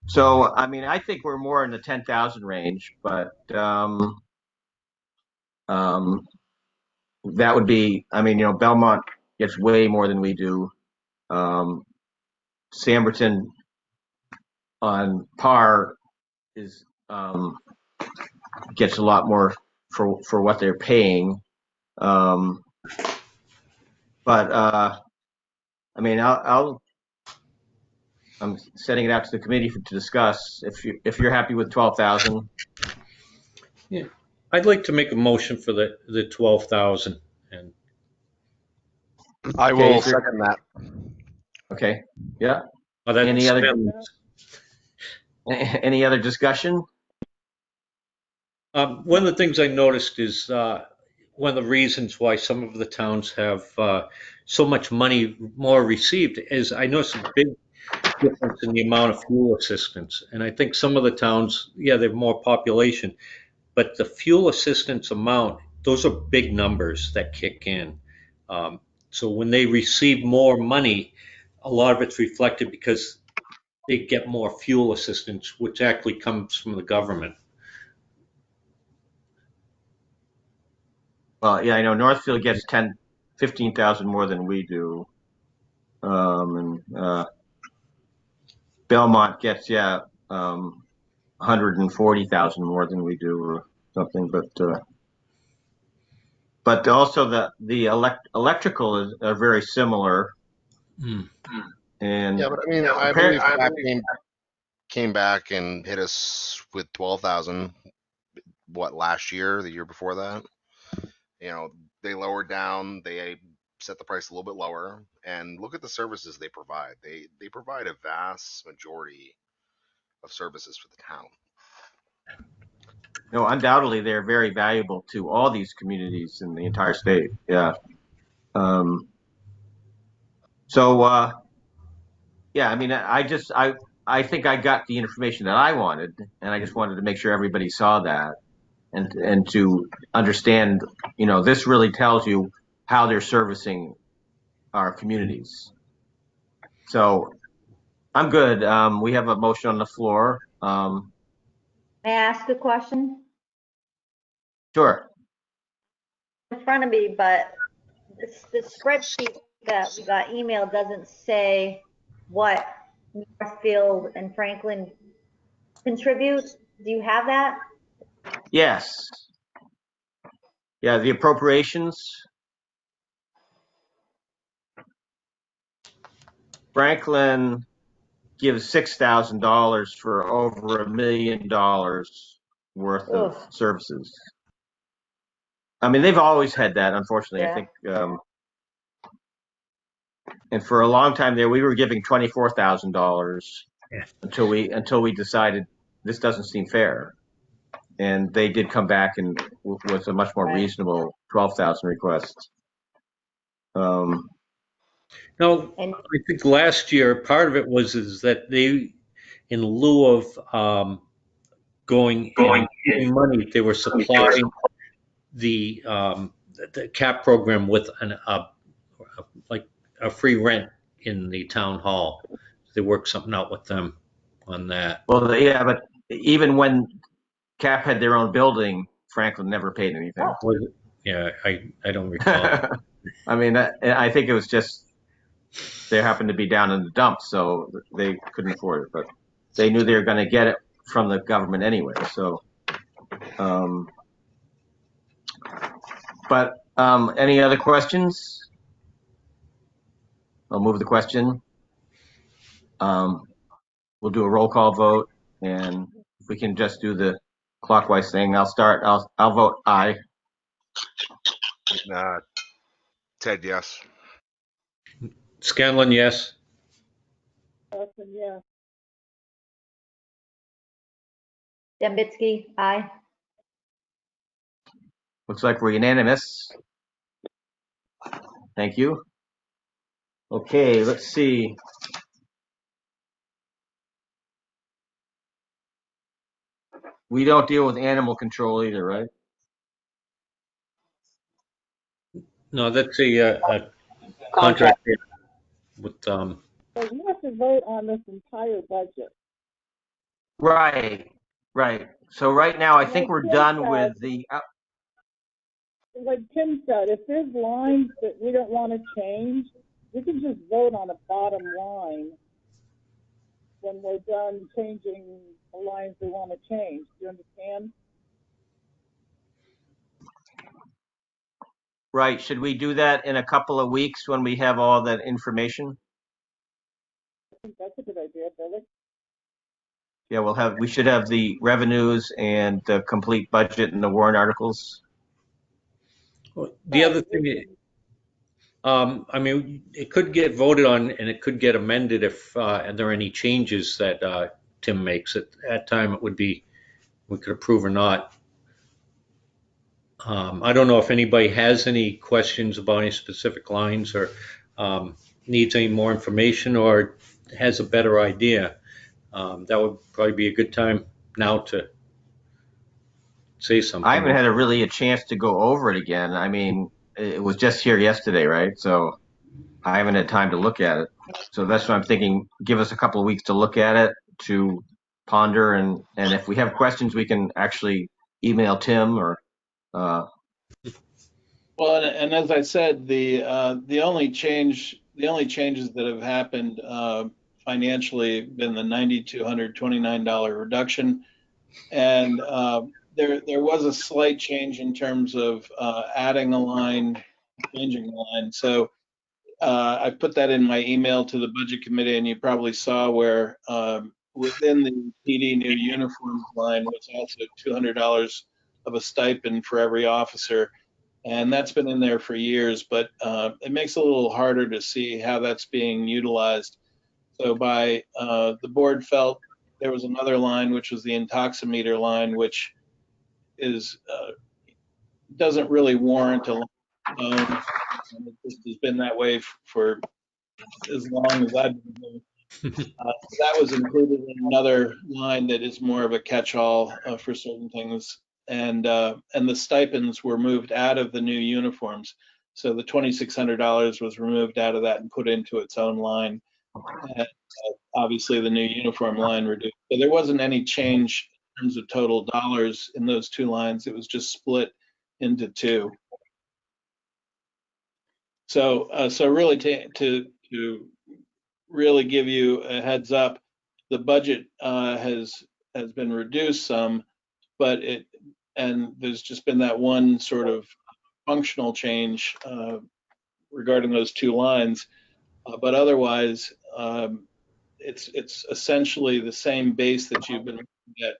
So, I mean, I think we're more in the 10,000 range, but that would be, I mean, Belmont gets way more than we do. Samberton on par is gets a lot more for what they're paying. But I mean, I'm setting it out to the committee to discuss. If you're happy with 12,000, Yeah. I'd like to make a motion for the 12,000. And I will second that. okay, yeah. that's Any other discussion? one of the things I noticed is one of the reasons why some of the towns have so much money more received is I noticed a big difference in the amount of fuel assistance. And I think some of the towns, yeah, they have more population, but the fuel assistance amount, those are big numbers that kick in. So when they receive more money, a lot of it's reflected because they get more fuel assistance, which actually comes from the government. Well, yeah, I know Northfield gets 15,000 more than we do. And Belmont gets, 140,000 more than we do or something, but also the electrical are very similar. Mm. And Yeah, but I mean, I believe CAP came back and hit us with 12,000. What, last year, the year before that? They lowered down. They set the price a little bit lower, and look at the services they provide. They provide a vast majority of services for the town. No, undoubtedly they're very valuable to all these communities in the entire state. Yeah. So, yeah, I mean, I I think I got the information that I wanted, and I just wanted to make sure everybody saw that and to understand, this really tells you how they're servicing our communities. So I'm good. We have a motion on the floor. May I ask a question? Sure. In front of me, but the spreadsheet that we got emailed doesn't say what Northfield and Franklin contribute. Do you have that? Yes. Yeah, the appropriations. Franklin gives $6,000 for over $1 million worth of Ugh. services. I mean, they've always had that, unfortunately. Yeah. I think, and for a long time there, we were giving $24,000 until we decided this doesn't seem fair, and they did come back and with a much more reasonable 12,000 request. No, And I think last year, part of it is that they, in lieu of going and giving money, they were supplying the CAP program with like a free rent in the town hall. They worked something out with them on that. Well, yeah, but even when CAP had their own building, Franklin never paid anything. Was it? Yeah, I don't recall. I mean, I think it was just they happened to be down in the dumps, so they couldn't afford it. But they knew they were going to get it from the government anyway. So, but any other questions? I'll move the question. We'll do a roll call vote, and if we can just do the clockwise thing, I'll start. I'll vote aye. Ted, yes. Scanlon, yes. Austin, yeah. Dembitsky, aye. Looks like we're unanimous. Thank you. Okay, let's see. We don't deal with animal control either, right? No, that's a contract with So you have to vote on this entire budget. Right, right. So right now, I think Like we're Tim done said, with the. like Tim said, if there's lines that we don't want to change, we can just vote on a bottom line when we're done changing the lines we want to change. Do you understand? Right. Should we do that in a couple of weeks when we have all that information? I think that's a good idea, Billy. Yeah, we should have the revenues and the complete budget and the warrant articles. the other thing. I mean, it could get voted on and it could get amended if and there are any changes that Tim makes. At that time, it would be we could approve or not. I don't know if anybody has any questions about any specific lines or needs any more information or has a better idea. That would probably be a good time now to say something. I haven't had really a chance to go over it again. I mean, it was just here yesterday, right? So I haven't had time to look at it. So that's what I'm thinking. Give us a couple of weeks to look at it, to ponder, and if we have questions, we can actually email Tim or. Well, and as I said, the only changes that have happened financially been the $9,229 reduction, and there was a slight change in terms of adding a line, changing a line. So I put that in my email to the budget committee, and you probably saw where within the PD new uniforms line was also $200 of a stipend for every officer. And that's been in there for years, but it makes it a little harder to see how that's being utilized. So the board felt there was another line, which was the intoximeter line, which doesn't really warrant a line. It just has been that way for as long as I've been here. That was included in another line that is more of a catch-all for certain things. And the stipends were moved out of the new uniforms. So the $2,600 was removed out of that and put into its own line. And obviously the new uniform line reduced. So there wasn't any change in terms of total dollars in those two lines. It was just split into two. So really to really give you a heads up, the budget has been reduced some, but there's just been that one sort of functional change regarding those two lines, but otherwise it's essentially the same base that you've been looking at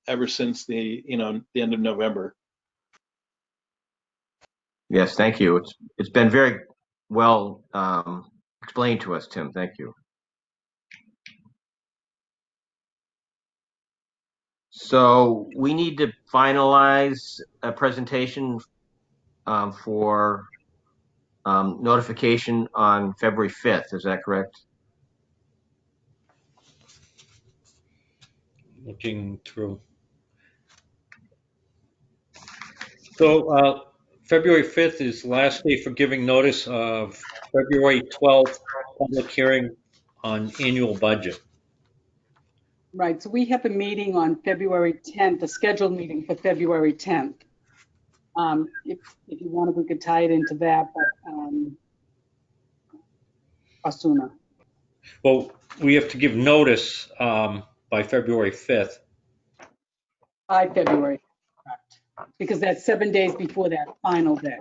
ever since the end of November. Yes, thank you. It's been very well explained to us, Tim. Thank you. So we need to finalize a presentation for notification on February 5th. Is that correct? Looking through. So February 5th is last day for giving notice of February 12th, public hearing on annual budget. Right, so we have a meeting on February 10th, a scheduled meeting for February 10th. If you want, we could tie it into that, but or sooner. Well, we have to give notice by February 5th. By February, correct. Because that's 7 days before that final day.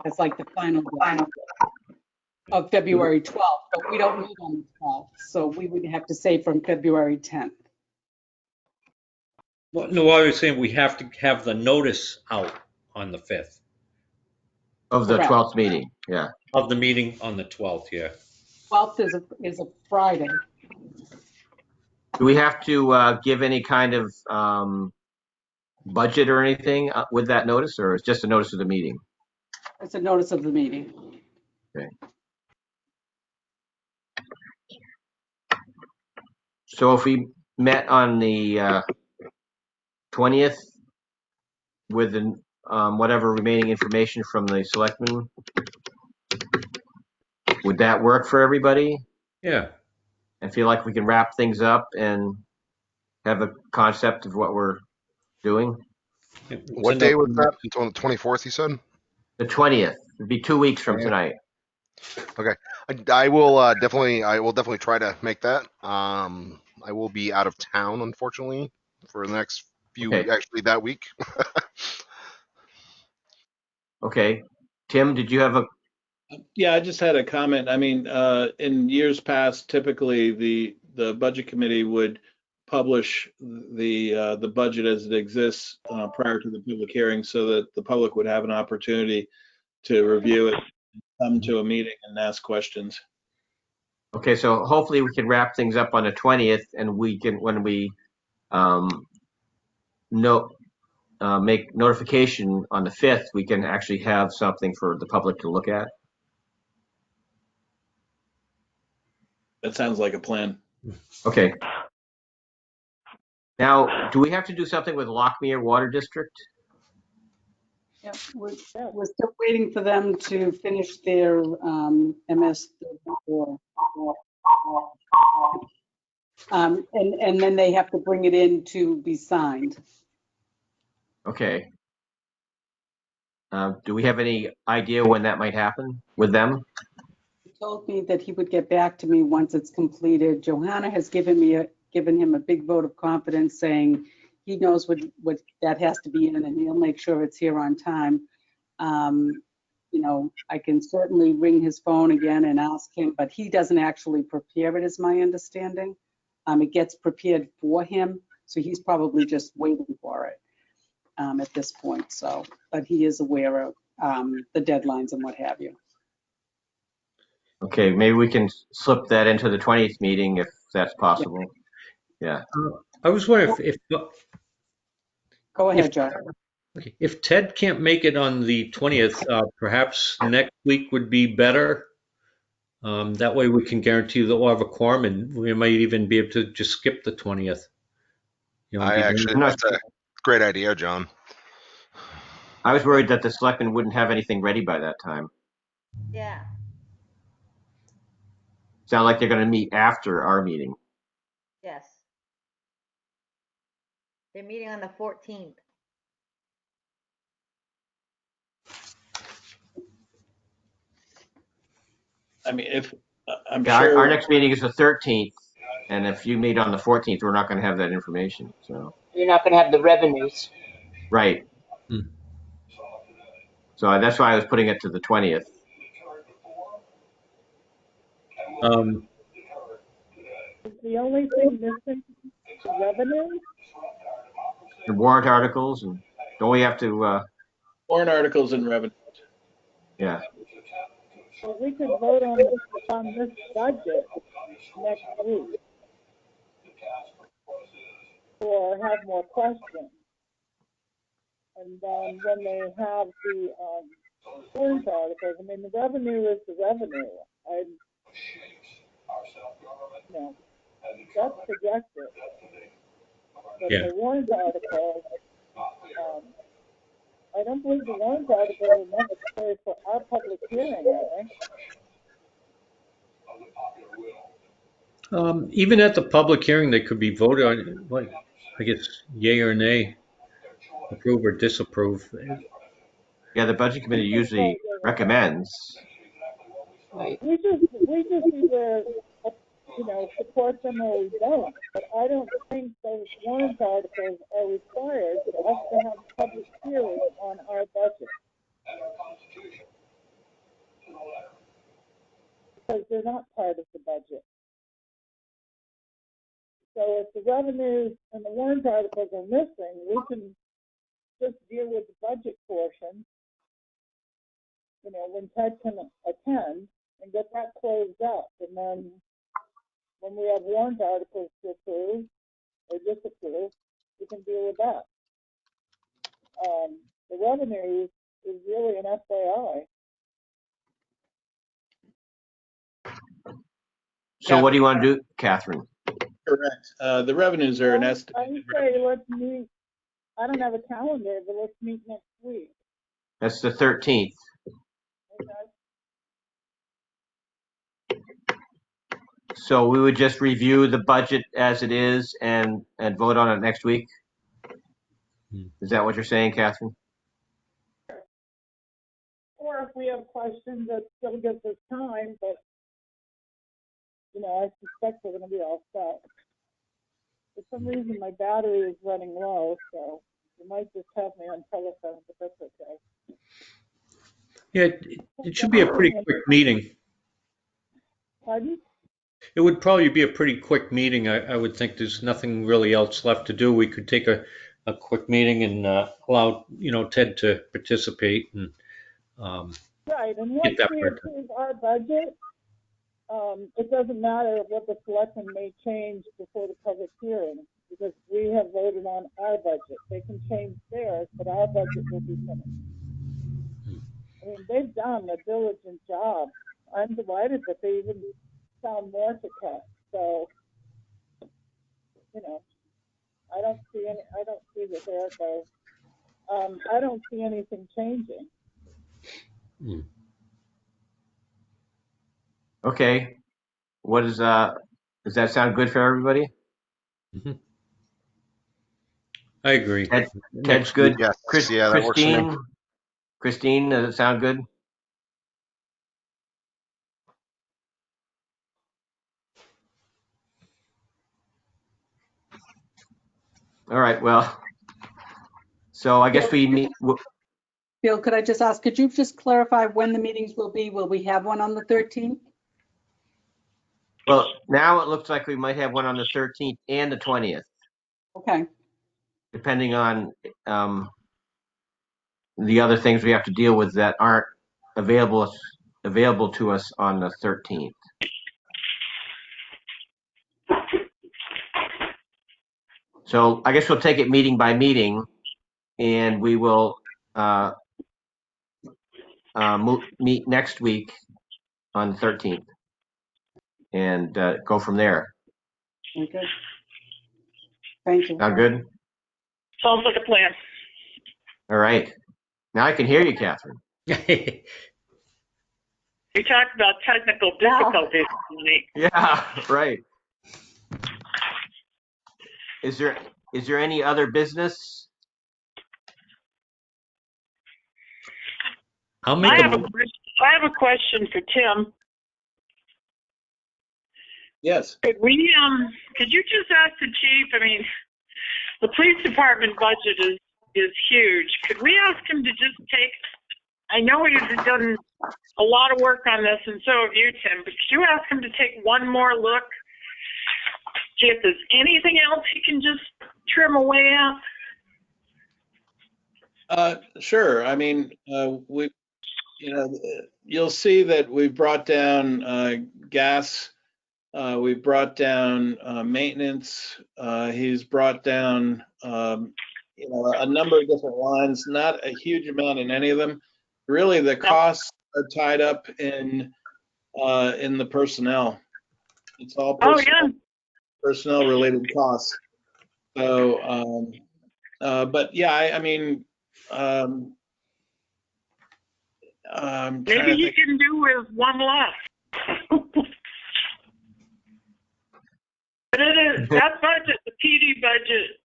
That's like the final day of February 12th, but we don't meet on the 12th, so we would have to say from February 10th. Well, no, I was saying we have to have the notice out on the 5th. Of the Correct. 12th meeting, yeah. Of the meeting on the 12th, yeah. 12th is a Friday. Do we have to give any kind of budget or anything with that notice, or it's just a notice of the meeting? It's a notice of the meeting. Okay. So if we met on the 20th with the, whatever remaining information from the selectmen, would that work for everybody? Yeah. And feel like we can wrap things up and have a concept of what we're doing? What day was that? It's on the 24th, you said? The 20th. It'd be 2 weeks from tonight. Okay. I will definitely try to make that. I will be out of town, unfortunately, for the next few, actually that week. Okay. Tim, did you have a? Yeah, I just had a comment. I mean, in years past, typically the budget committee would publish the budget as it exists prior to the public hearing, so that the public would have an opportunity to review it, come to a meeting, and ask questions. Okay, so hopefully we can wrap things up on the 20th, and we can, when we make notification on the 5th, we can actually have something for the public to look at. That sounds like a plan. Okay. Now, do we have to do something with Lockmere Water District? Yeah, we're still waiting for them to finish their MS34. And then they have to bring it in to be signed. Okay. Do we have any idea when that might happen with them? He told me that he would get back to me once it's completed. Johanna has given him a big vote of confidence, saying he knows what that has to be in, and he'll make sure it's here on time. You know, I can certainly ring his phone again and ask him, but he doesn't actually prepare it, is my understanding. It gets prepared for him, so he's probably just waiting for it at this point. So, but he is aware of the deadlines and what have you. Okay, maybe we can slip that into the 20th meeting if that's possible. Yeah. I was wondering if Go ahead, John. okay, if Ted can't make it on the 20th, perhaps next week would be better. That way we can guarantee that we'll have a quorum, and we might even be able to just skip the 20th. You know, I be done. actually, I'm not that's a great idea, John. I was worried that the selectmen wouldn't have anything ready by that time. Yeah, Sound like they're going to meet after our meeting. yes. They're meeting on the 14th. I mean, if, I'm Yeah, sure. our next meeting is the 13th, and if you meet on the 14th, we're not going to have that information. So, You're not going to have the revenues. right. Hmm. So that's why I was putting it to the 20th. Is the only thing missing the revenue? The warrant articles, and don't we have to? Warrant articles and revenue. Yeah. Well, we could vote on this budget next week. Or have more questions. And then when they have the warrant articles, I mean, the revenue is the revenue. That's projected. But Yeah. the warrant articles, I don't believe the warrant articles are necessary for our public hearing, are they? Even at the public hearing, they could be voted on, like, I guess, yay or nay, approve or disapprove. Yeah, the budget committee usually recommends. Right. We just either, support them or we don't. But I don't think those warrant articles are required for us to have a public hearing on our budget. Because they're not part of the budget. So if the revenues and the warrant articles are missing, we can just deal with the budget portion, when Ted can attend and get that closed up. And then when we have warrant articles to approve or disapprove, we can deal with that. The revenue is really an FYI. So what do you want to do, Catherine? Correct. The revenues are an estimate. I would say let's meet. I don't have a calendar, but let's meet next week. That's the 13th. Okay. So we would just review the budget as it is and vote on it next week? Is that what you're saying, Catherine? Or if we have questions, that still gives us time, but, I suspect we're going to be all set. For some reason, my battery is running low, so you might just have me on telephone, but that's okay. Yeah, it should be a pretty quick meeting. Pardon? It would probably be a pretty quick meeting. I would think there's nothing really else left to do. We could take a quick meeting and allow, Ted to participate and Right, and get once that we part done. approve our budget, it doesn't matter what the selectmen may change before the public hearing, because we have voted on our budget. They can change theirs, but our budget will be finished. I mean, they've done a diligent job. I'm delighted that they even found more to cut. So, I don't see that there goes. I don't see anything changing. Okay. What is does that sound good for everybody? Mm-hmm. I agree. Ted's good. Yes, yeah, that works for me. Christine, does it sound good? All right. Well, so I guess we meet. Bill, could I just ask, could you just clarify when the meetings will be? Will we have one on the 13th? Well, now it looks like we might have one on the 13th and the 20th. Okay. Depending on the other things we have to deal with that aren't available to us on the 13th. So I guess we'll take it meeting by meeting, and we will meet next week on the 13th. and go from there. Very good. Thank you. Sound good? Sounds like a plan. All right. Now I can hear you, Catherine. We talked about technical difficulties. Yeah, right. Is there any other business? I'll make I have a a question for Tim. Yes. Could you just ask the chief? I mean, the police department budget is huge. Could we ask him to just take? I know he's done a lot of work on this, and so have you, Tim. But could you ask him to take one more look, see if there's anything else he can just trim away at? Sure. I mean, you'll see that we've brought down gas. We've brought down maintenance. He's brought down, a number of different lines. Not a huge amount in any of them. Really, the costs are tied up in the personnel. It's all personnel related costs. So, but yeah, I mean. Maybe he can do with one less. But that budget, the PD budget,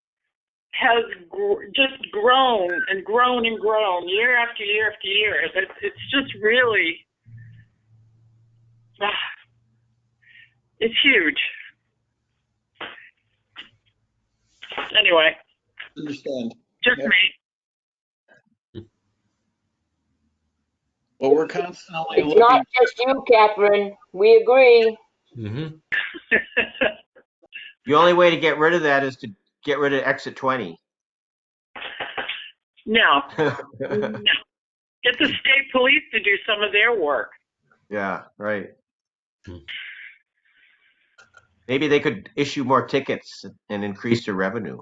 has just grown and grown and grown year after year after year. It's just really, it's huge. Anyway. Understand. Just me. Well, we're constantly It's not just you, Catherine. We agree. Mm-hmm. The only way to get rid of that is to get rid of exit 20. No. No. Get the state police to do some of their work. Yeah, right. Maybe they could issue more tickets and increase their revenue.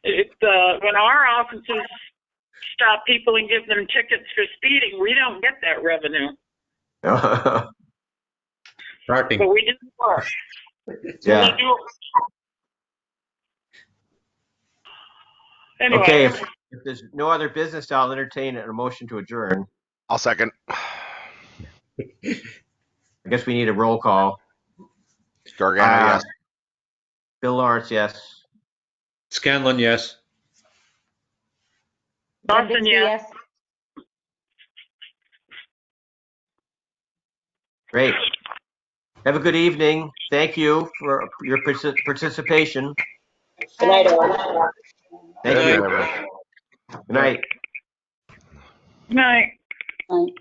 Yeah, when our officers stop people and give them tickets for speeding, we don't get that revenue. Parking. But we do work. Yeah. We do. Anyway. Okay, if there's no other business, I'll entertain a motion to adjourn. I'll second. I guess we need a roll call. Gargano, yes. Bill Lawrence, yes. Scanlon, yes. Boston, yes. Great. Have a good evening. Thank you for your participation. Good night, all. Thank you. Good night. Good night. Right.